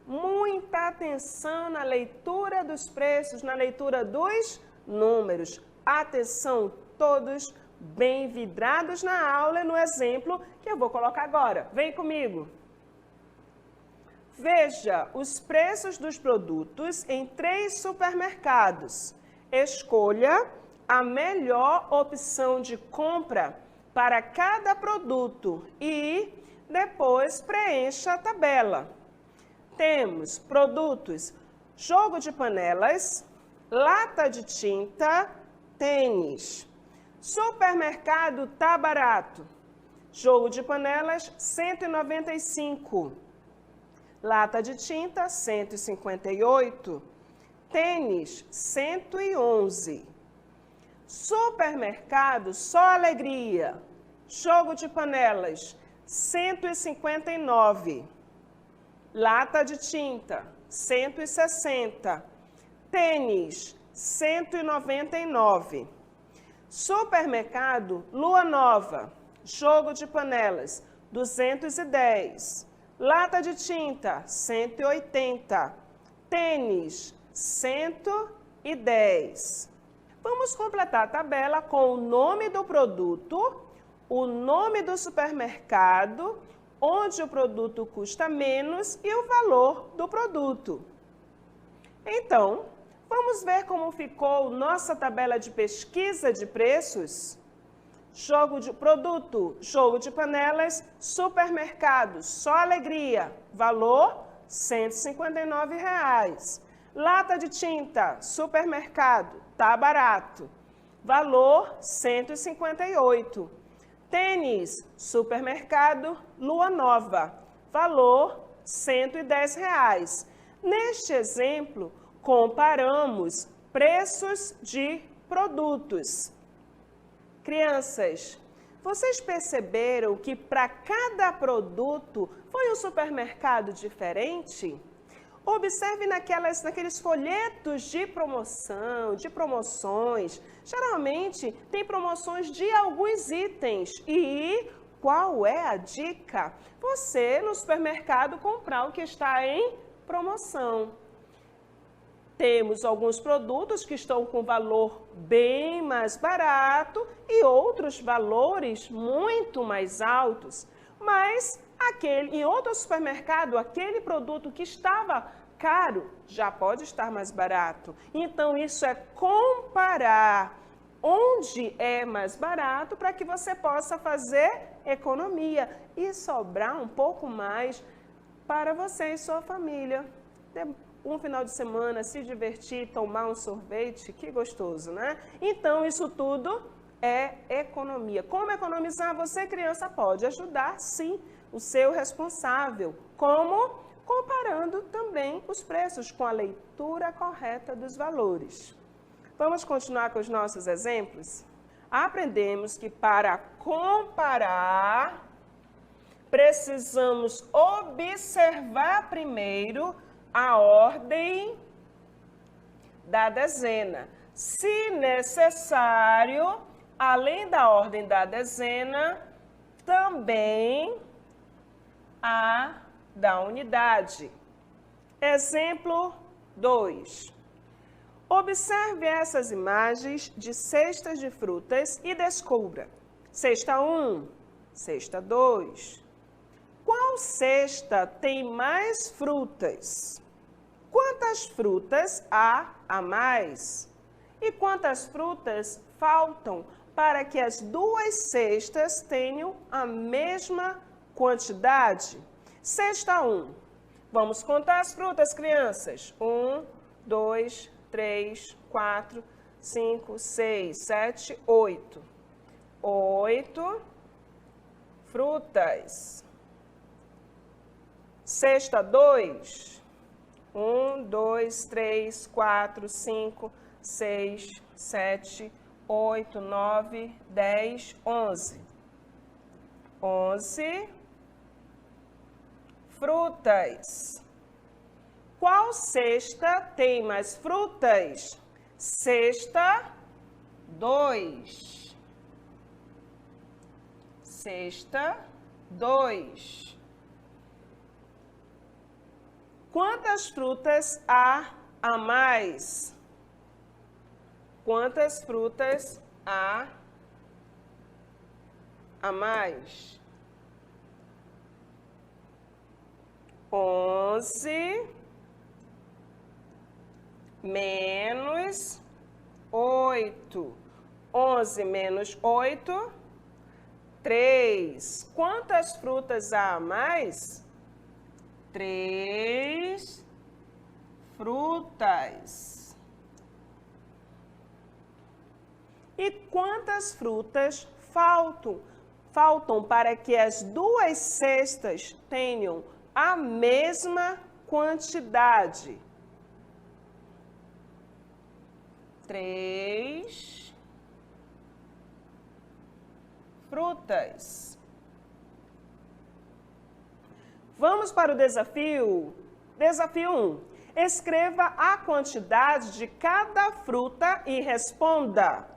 Muita atenção na leitura dos preços, na leitura dos números. Atenção, todos bem vidrados na aula e no exemplo que eu vou colocar agora. Vem comigo. Veja os preços dos produtos em 3 supermercados. Escolha a melhor opção de compra para cada produto e depois preencha a tabela. Temos produtos, jogo de panelas, lata de tinta, tênis. Supermercado tá barato. Jogo de panelas, R$ 195. Lata de tinta, 158. Tênis, 111. Supermercado Só Alegria. Jogo de panelas, 159. Lata de tinta, 160. Tênis, 199. Supermercado Lua Nova, jogo de panelas, 210. Lata de tinta, 180. Tênis, 110. Vamos completar a tabela com o nome do produto, o nome do supermercado, onde o produto custa menos e o valor do produto. Então, vamos ver como ficou nossa tabela de pesquisa de preços? Jogo de produto, jogo de panelas, supermercado, só alegria, valor R$ 159. Lata de tinta, supermercado, tá barato, valor R$ 158. Tênis, supermercado, Lua Nova, valor R$ 110. Neste exemplo, comparamos preços de produtos. Crianças, vocês perceberam que para cada produto foi um supermercado diferente? Observe naqueles folhetos de promoção, de promoções. Geralmente tem promoções de alguns itens. E qual é a dica? Você no supermercado comprar o que está em promoção. Temos alguns produtos que estão com valor bem mais barato e outros valores muito mais altos. Mas em outro supermercado, aquele produto que estava caro já pode estar mais barato. Então, isso é comparar onde é mais barato para que você possa fazer economia e sobrar um pouco mais para você e sua família. Um final de semana, se divertir, tomar um sorvete, que gostoso, né? Então, isso tudo é economia. Como economizar? Você, criança, pode ajudar, sim, o seu responsável. Como? Comparando também os preços com a leitura correta dos valores. Vamos continuar com os nossos exemplos? Aprendemos que para comparar, precisamos observar primeiro a ordem da dezena. Se necessário, além da ordem da dezena, também a da unidade. Exemplo 2. Observe essas imagens de cestas de frutas e descubra. Cesta 1, cesta 2. Qual cesta tem mais frutas? Quantas frutas há a mais? E quantas frutas faltam para que as duas cestas tenham a mesma quantidade? Cesta 1. Vamos contar as frutas, crianças. 1, 2, 3, 4, 5, 6, 7, 8. 8 frutas. Cesta 2. 1, 2, 3, 4, 5, 6, 7, 8, 9, 10, 11. 11 frutas. Qual cesta tem mais frutas? Cesta 2. Cesta 2. Quantas frutas há a mais? Quantas frutas há a mais? 11 menos 8. 11 menos 8, 3. Quantas frutas há a mais? 3 frutas. E quantas frutas faltam para que as duas cestas tenham a mesma quantidade? 3 frutas. Vamos para o desafio. Desafio 1. Escreva a quantidade de cada fruta e responda.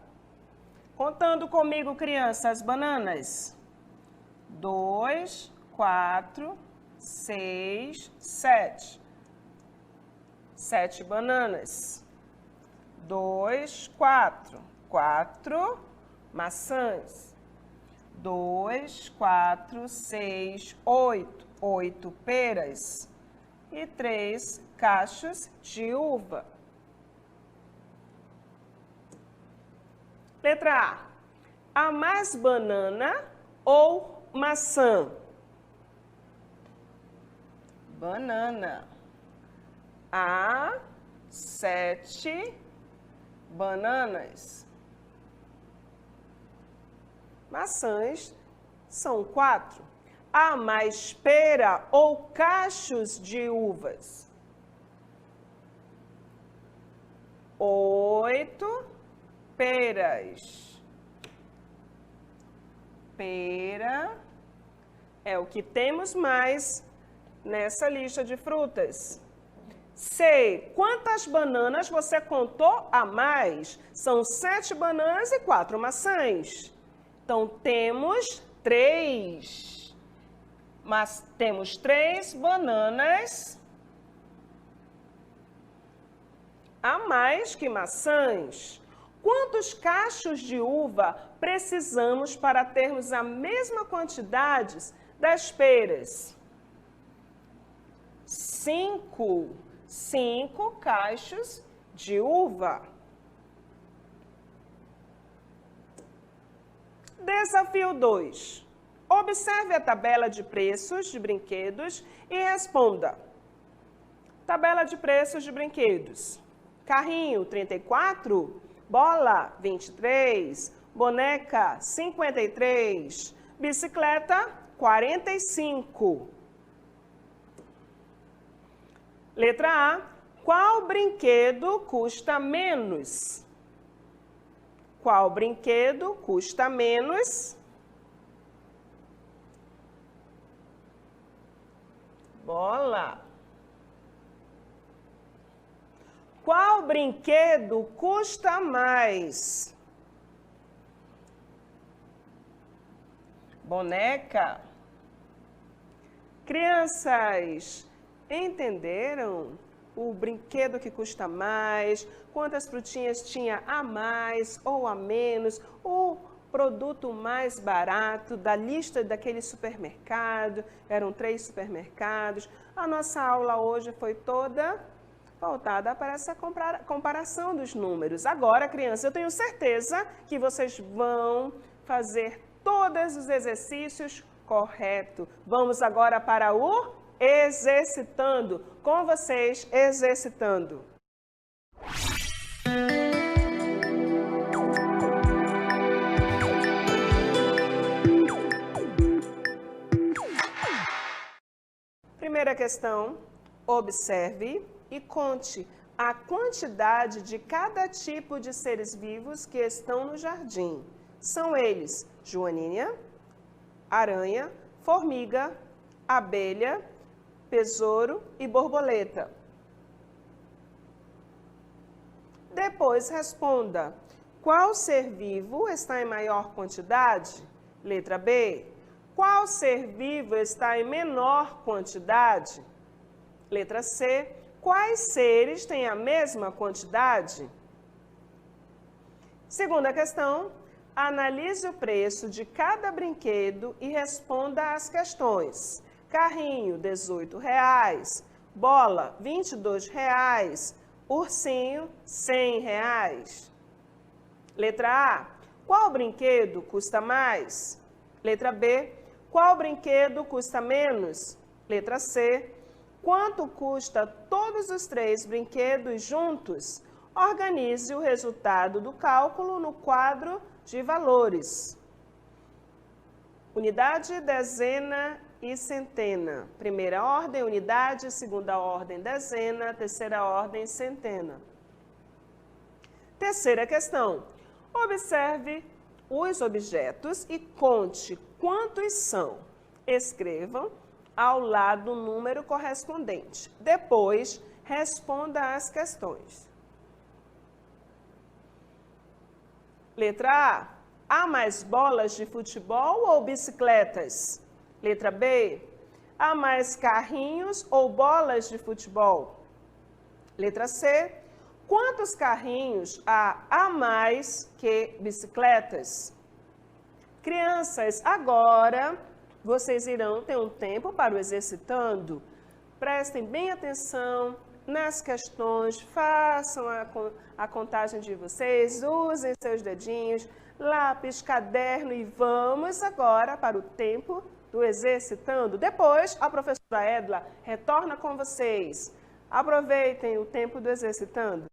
Contando comigo, crianças, as bananas. 2, 4, 6, 7. 7 bananas. 2, 4. 4 maçãs. 2, 4, 6, 8. 8 peras. E 3 cachos de uva. Letra A. Há mais banana ou maçã? Banana. Há 7 bananas. Maçãs são 4. Há mais pera ou cachos de uvas? 8 peras. Pera é o que temos mais nessa lista de frutas. C. Quantas bananas você contou a mais? São 7 bananas e 4 maçãs. Então, temos 3. Mas temos 3 bananas a mais que maçãs. Quantos cachos de uva precisamos para termos a mesma quantidade das peras? 5. 5 cachos de uva. Desafio 2. Observe a tabela de preços de brinquedos e responda. Tabela de preços de brinquedos. Carrinho, 34. Bola, 23. Boneca, 53. Bicicleta, 45. Letra A. Qual brinquedo custa menos? Qual brinquedo custa menos? Bola. Qual brinquedo custa mais? Boneca. Crianças, entenderam o brinquedo que custa mais? Quantas frutinhas tinha a mais ou a menos? O produto mais barato da lista daquele supermercado? Eram 3 supermercados. A nossa aula hoje foi toda voltada para essa comparação dos números. Agora, crianças, eu tenho certeza que vocês vão fazer todos os exercícios corretos. Vamos agora para o exercitando. Com vocês, exercitando. Primeira questão, observe e conte a quantidade de cada tipo de seres vivos que estão no jardim. São eles joaninha, aranha, formiga, abelha, besouro e borboleta. Depois responda, qual ser vivo está em maior quantidade? Letra B. Qual ser vivo está em menor quantidade? Letra C. Quais seres têm a mesma quantidade? Segunda questão, analise o preço de cada brinquedo e responda às questões. Carrinho, R$ 18,00. Bola, R$ 22,00. Ursinho, R$ 100,00. Letra A. Qual brinquedo custa mais? Letra B. Qual brinquedo custa menos? Letra C. Quanto custa todos os 3 brinquedos juntos? Organize o resultado do cálculo no quadro de valores. Unidade, dezena e centena. Primeira ordem, unidade. Segunda ordem, dezena. Terceira ordem, centena. Terceira questão. Observe os objetos e conte quantos são. Escrevam ao lado o número correspondente. Depois, Responda as questões. Letra A. Há mais bolas de futebol ou bicicletas? Letra B. Há mais carrinhos ou bolas de futebol? Letra C. Quantos carrinhos há a mais que bicicletas? Crianças, agora vocês irão ter um tempo para o exercitando. Prestem bem atenção nas questões, façam a contagem de vocês, usem seus dedinhos, lápis, caderno e vamos agora para o tempo do exercitando. Depois, a professora Edla retorna com vocês. Aproveitem o tempo do exercitando.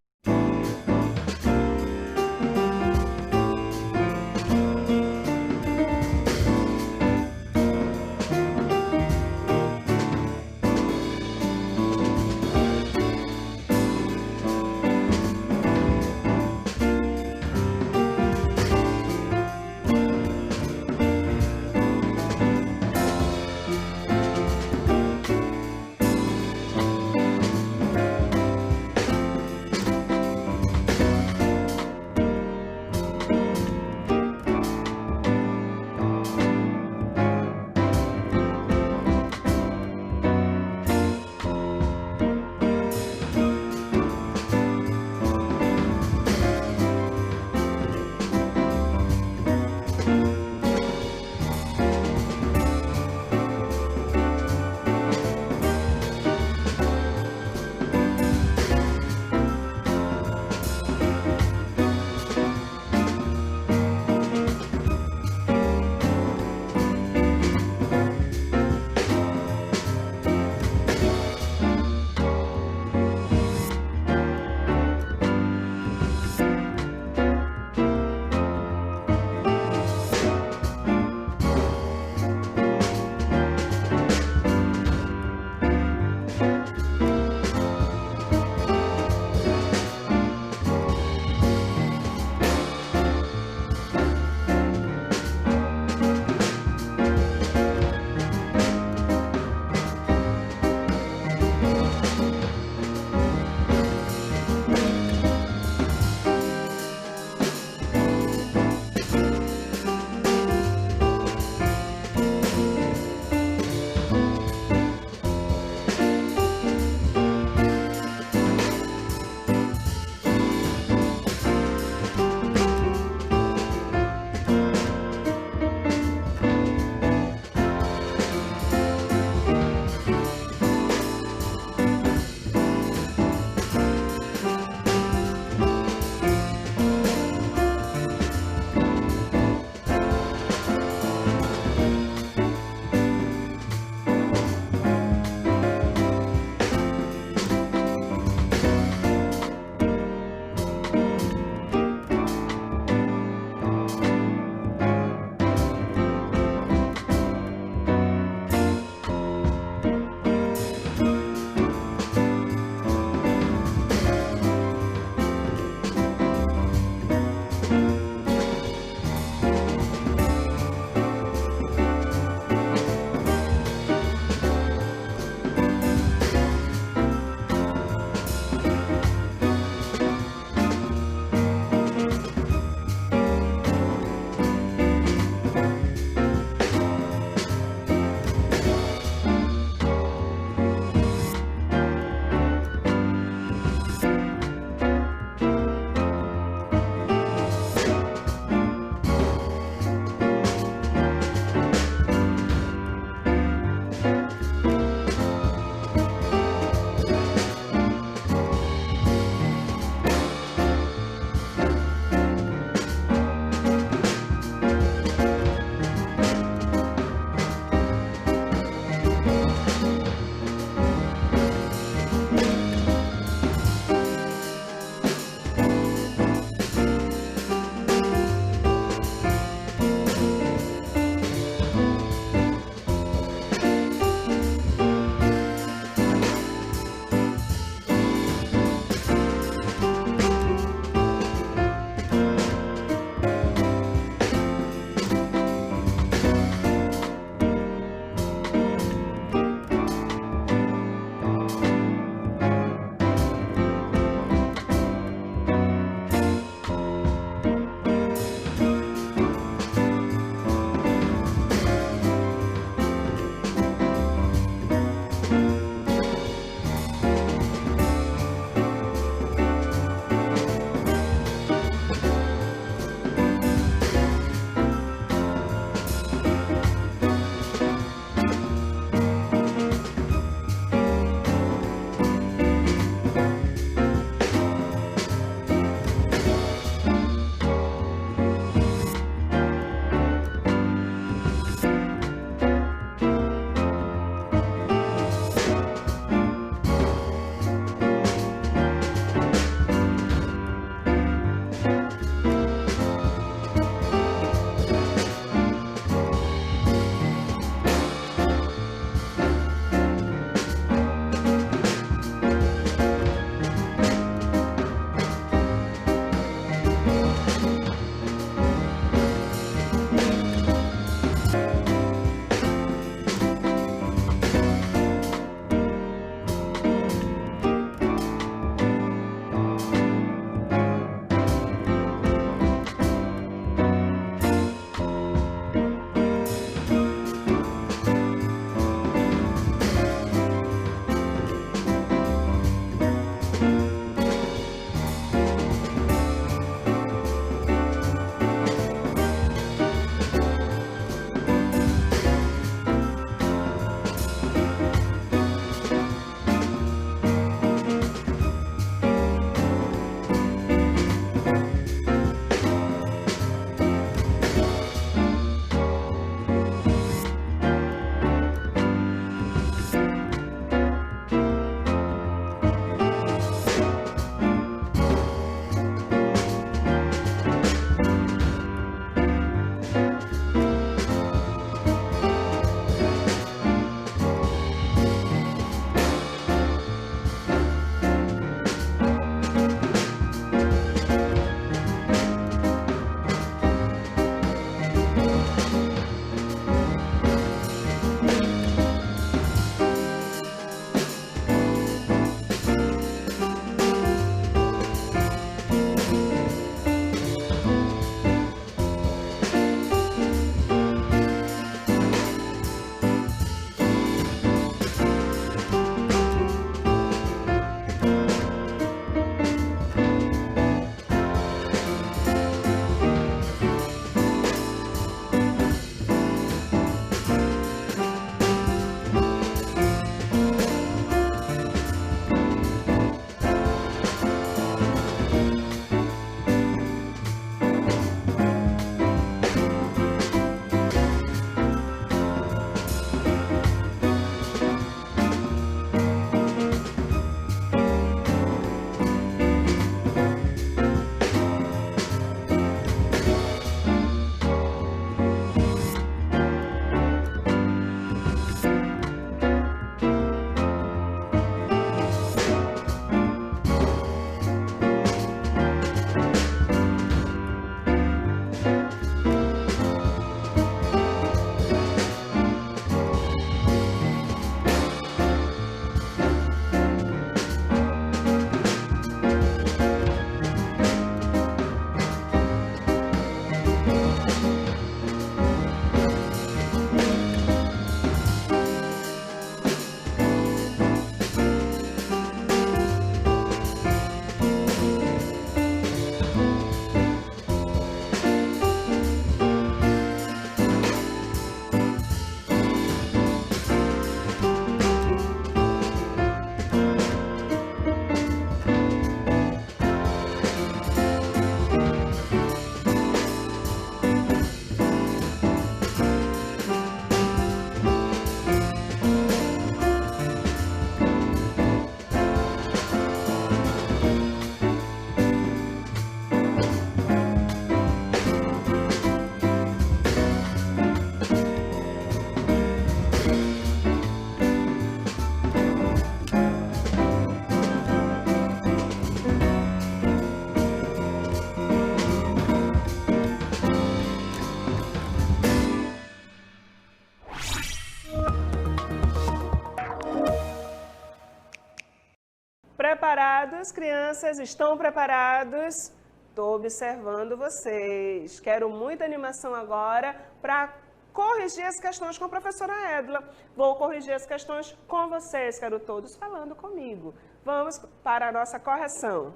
Preparados, crianças? Estão preparados? Estou observando vocês. Quero muita animação agora para corrigir as questões com a professora Edla. Vou corrigir as questões com vocês. Quero todos falando comigo. Vamos para a nossa correção.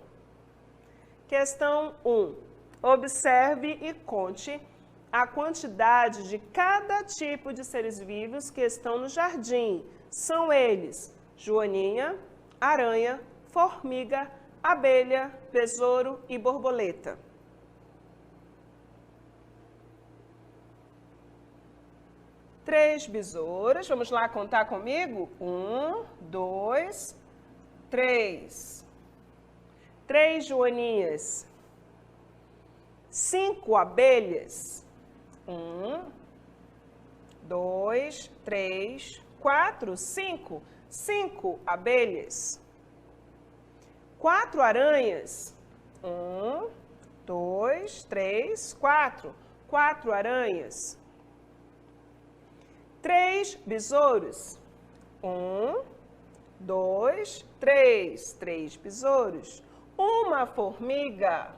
Questão 1. Observe e conte a quantidade de cada tipo de seres vivos que estão no jardim. São eles: joaninha, aranha, formiga, abelha, besouro e borboleta. Três besouros. Vamos lá contar comigo? 1, 2, 3. 3 joaninhas. 5 abelhas. 1, 2, 3, 4, 5. 5 abelhas. 4 aranhas. 1, 2, 3, 4. 4 aranhas. 3 besouros. 1, 2, 3. 3 besouros. Uma formiga.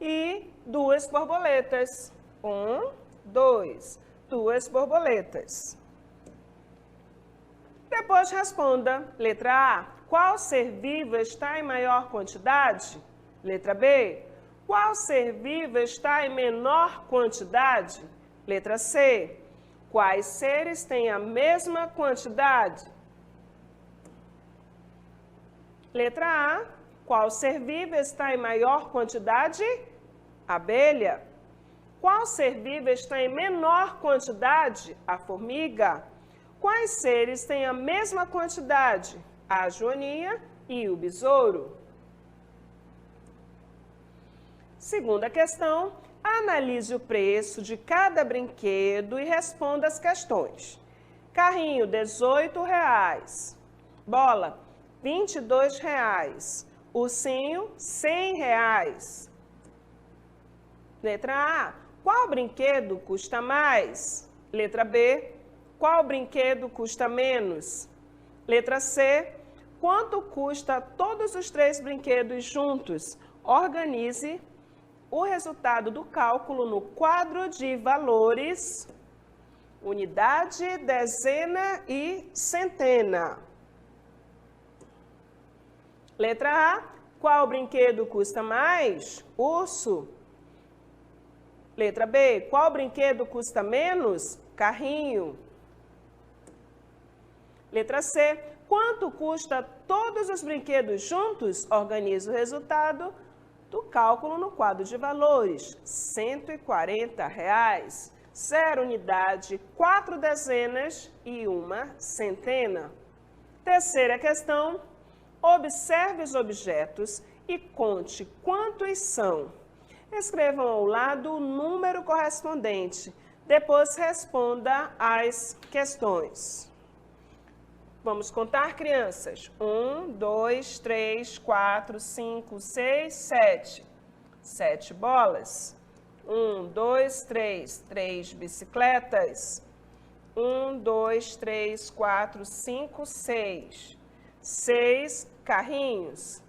E 2 borboletas. 1, 2. 2 borboletas. Depois responda. Letra A. Qual ser vivo está em maior quantidade? Letra B. Qual ser vivo está em menor quantidade? Letra C. Quais seres têm a mesma quantidade? Letra A. Qual ser vivo está em maior quantidade? Abelha. Qual ser vivo está em menor quantidade? A formiga. Quais seres têm a mesma quantidade? A joaninha e o besouro. Segunda questão, analise o preço de cada brinquedo e responda as questões. Carrinho, R$18. Bola, R$22. Ursinho, R$100. Letra A. Qual brinquedo custa mais? Letra B. Qual brinquedo custa menos? Letra C. Quanto custa todos os 3 brinquedos juntos? Organize o resultado do cálculo no quadro de valores, unidade, dezena e centena. Letra A. Qual brinquedo custa mais? Urso. Letra B. Qual brinquedo custa menos? Carrinho. Letra C. Quanto custa todos os brinquedos juntos? Organize o resultado do cálculo no quadro de valores. R$140. 0 unidade, 4 dezenas e 1 centena. Terceira questão. Observe os objetos e conte quantos são. Escrevam ao lado o número correspondente. Depois responda as questões. Vamos contar, crianças? 1, 2, 3, 4, 5, 6, 7. 7 bolas. 1, 2, 3. 3 bicicletas. 1, 2, 3, 4, 5, 6. 6 carrinhos.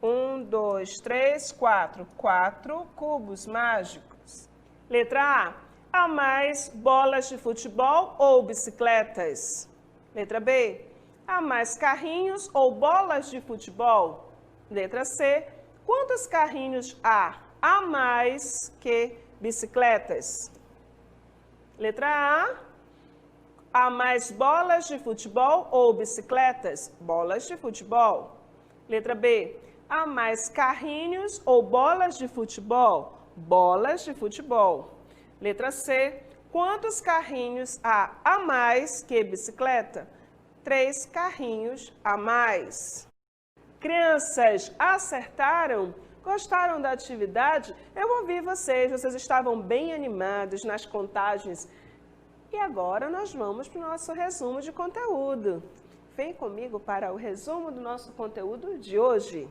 1, 2, 3, 4. 4 cubos mágicos. Letra A. Há mais bolas de futebol ou bicicletas? Letra B. Há mais carrinhos ou bolas de futebol? Letra C. Quantos carrinhos há? Há mais que bicicletas? Letra A. Há mais bolas de futebol ou bicicletas? Bolas de futebol. Letra B. Há mais carrinhos ou bolas de futebol? Bolas de futebol. Letra C. Quantos carrinhos há a mais que bicicleta? 3 carrinhos a mais. Crianças, acertaram? Gostaram da atividade? Eu ouvi vocês estavam bem animados nas contagens. E agora nós vamos para o nosso resumo de conteúdo. Vem comigo para o resumo do nosso conteúdo de hoje.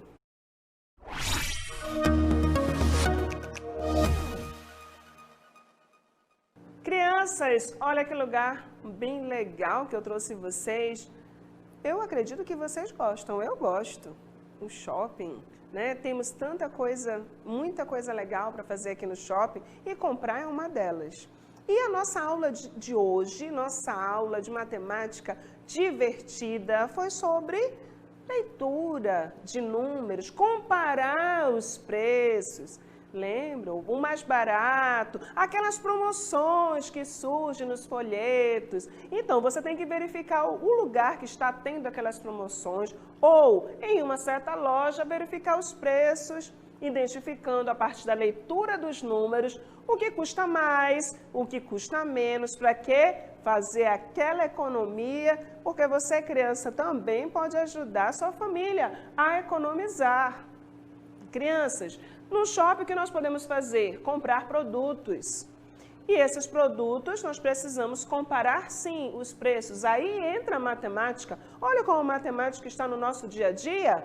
Crianças, olha que lugar bem legal que eu trouxe vocês. Eu acredito que vocês gostam, eu gosto. O shopping, né? Temos tanta coisa, muita coisa legal para fazer aqui no shopping e comprar é uma delas. E a nossa aula de hoje, nossa aula de matemática divertida, foi sobre leitura de números, comparar os preços. Lembram? O mais barato, aquelas promoções que surgem nos folhetos. Então, você tem que verificar o lugar que está tendo aquelas promoções ou, em uma certa loja, verificar os preços, identificando a partir da leitura dos números o que custa mais, o que custa menos, para quê? Fazer aquela economia, porque você, criança, também pode ajudar a sua família a economizar. Crianças, no shopping, o que nós podemos fazer? Comprar produtos. E esses produtos, nós precisamos comparar, sim, os preços. Aí entra a matemática. Olha como a matemática está no nosso dia a dia.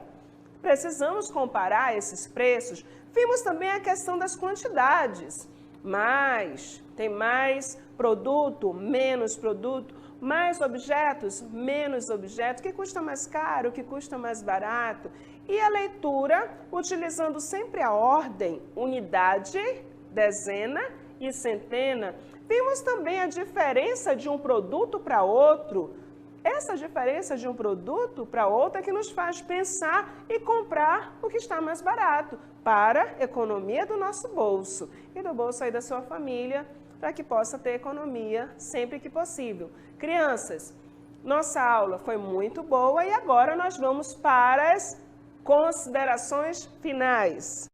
Precisamos comparar esses preços. Vimos também a questão das quantidades. Tem mais produto, menos produto, mais objetos, menos objetos, o que custa mais caro, o que custa mais barato. E a leitura, utilizando sempre a ordem, unidade, dezena e centena. Vimos também a diferença de um produto para outro. Essa diferença de um produto para outro é que nos faz pensar e comprar o que está mais barato, para economia do nosso bolso e do bolso aí da sua família, para que possa ter economia sempre que possível. Crianças, nossa aula foi muito boa e agora nós vamos para as considerações finais.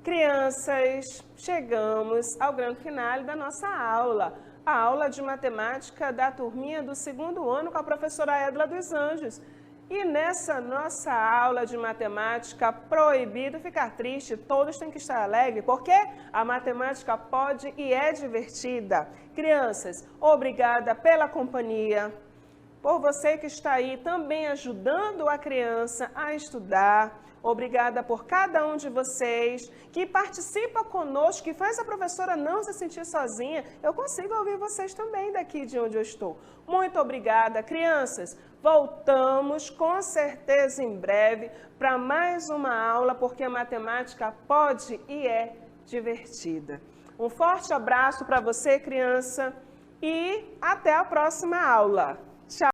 Crianças, chegamos ao grande final da nossa aula. A aula de matemática da turminha do 2º ano com a professora Edla dos Anjos. E nessa nossa aula de matemática, proibido ficar triste, todos têm que estar alegres, porque a matemática pode e é divertida. Crianças, obrigada pela companhia, por você que está aí também ajudando a criança a estudar. Obrigada por cada um de vocês que participa conosco, que faz a professora não se sentir sozinha. Eu consigo ouvir vocês também daqui de onde eu estou. Muito obrigada, crianças. Voltamos com certeza em breve para mais uma aula, porque a matemática pode e é divertida. Um forte abraço para você, criança, e até a próxima aula. Tchau!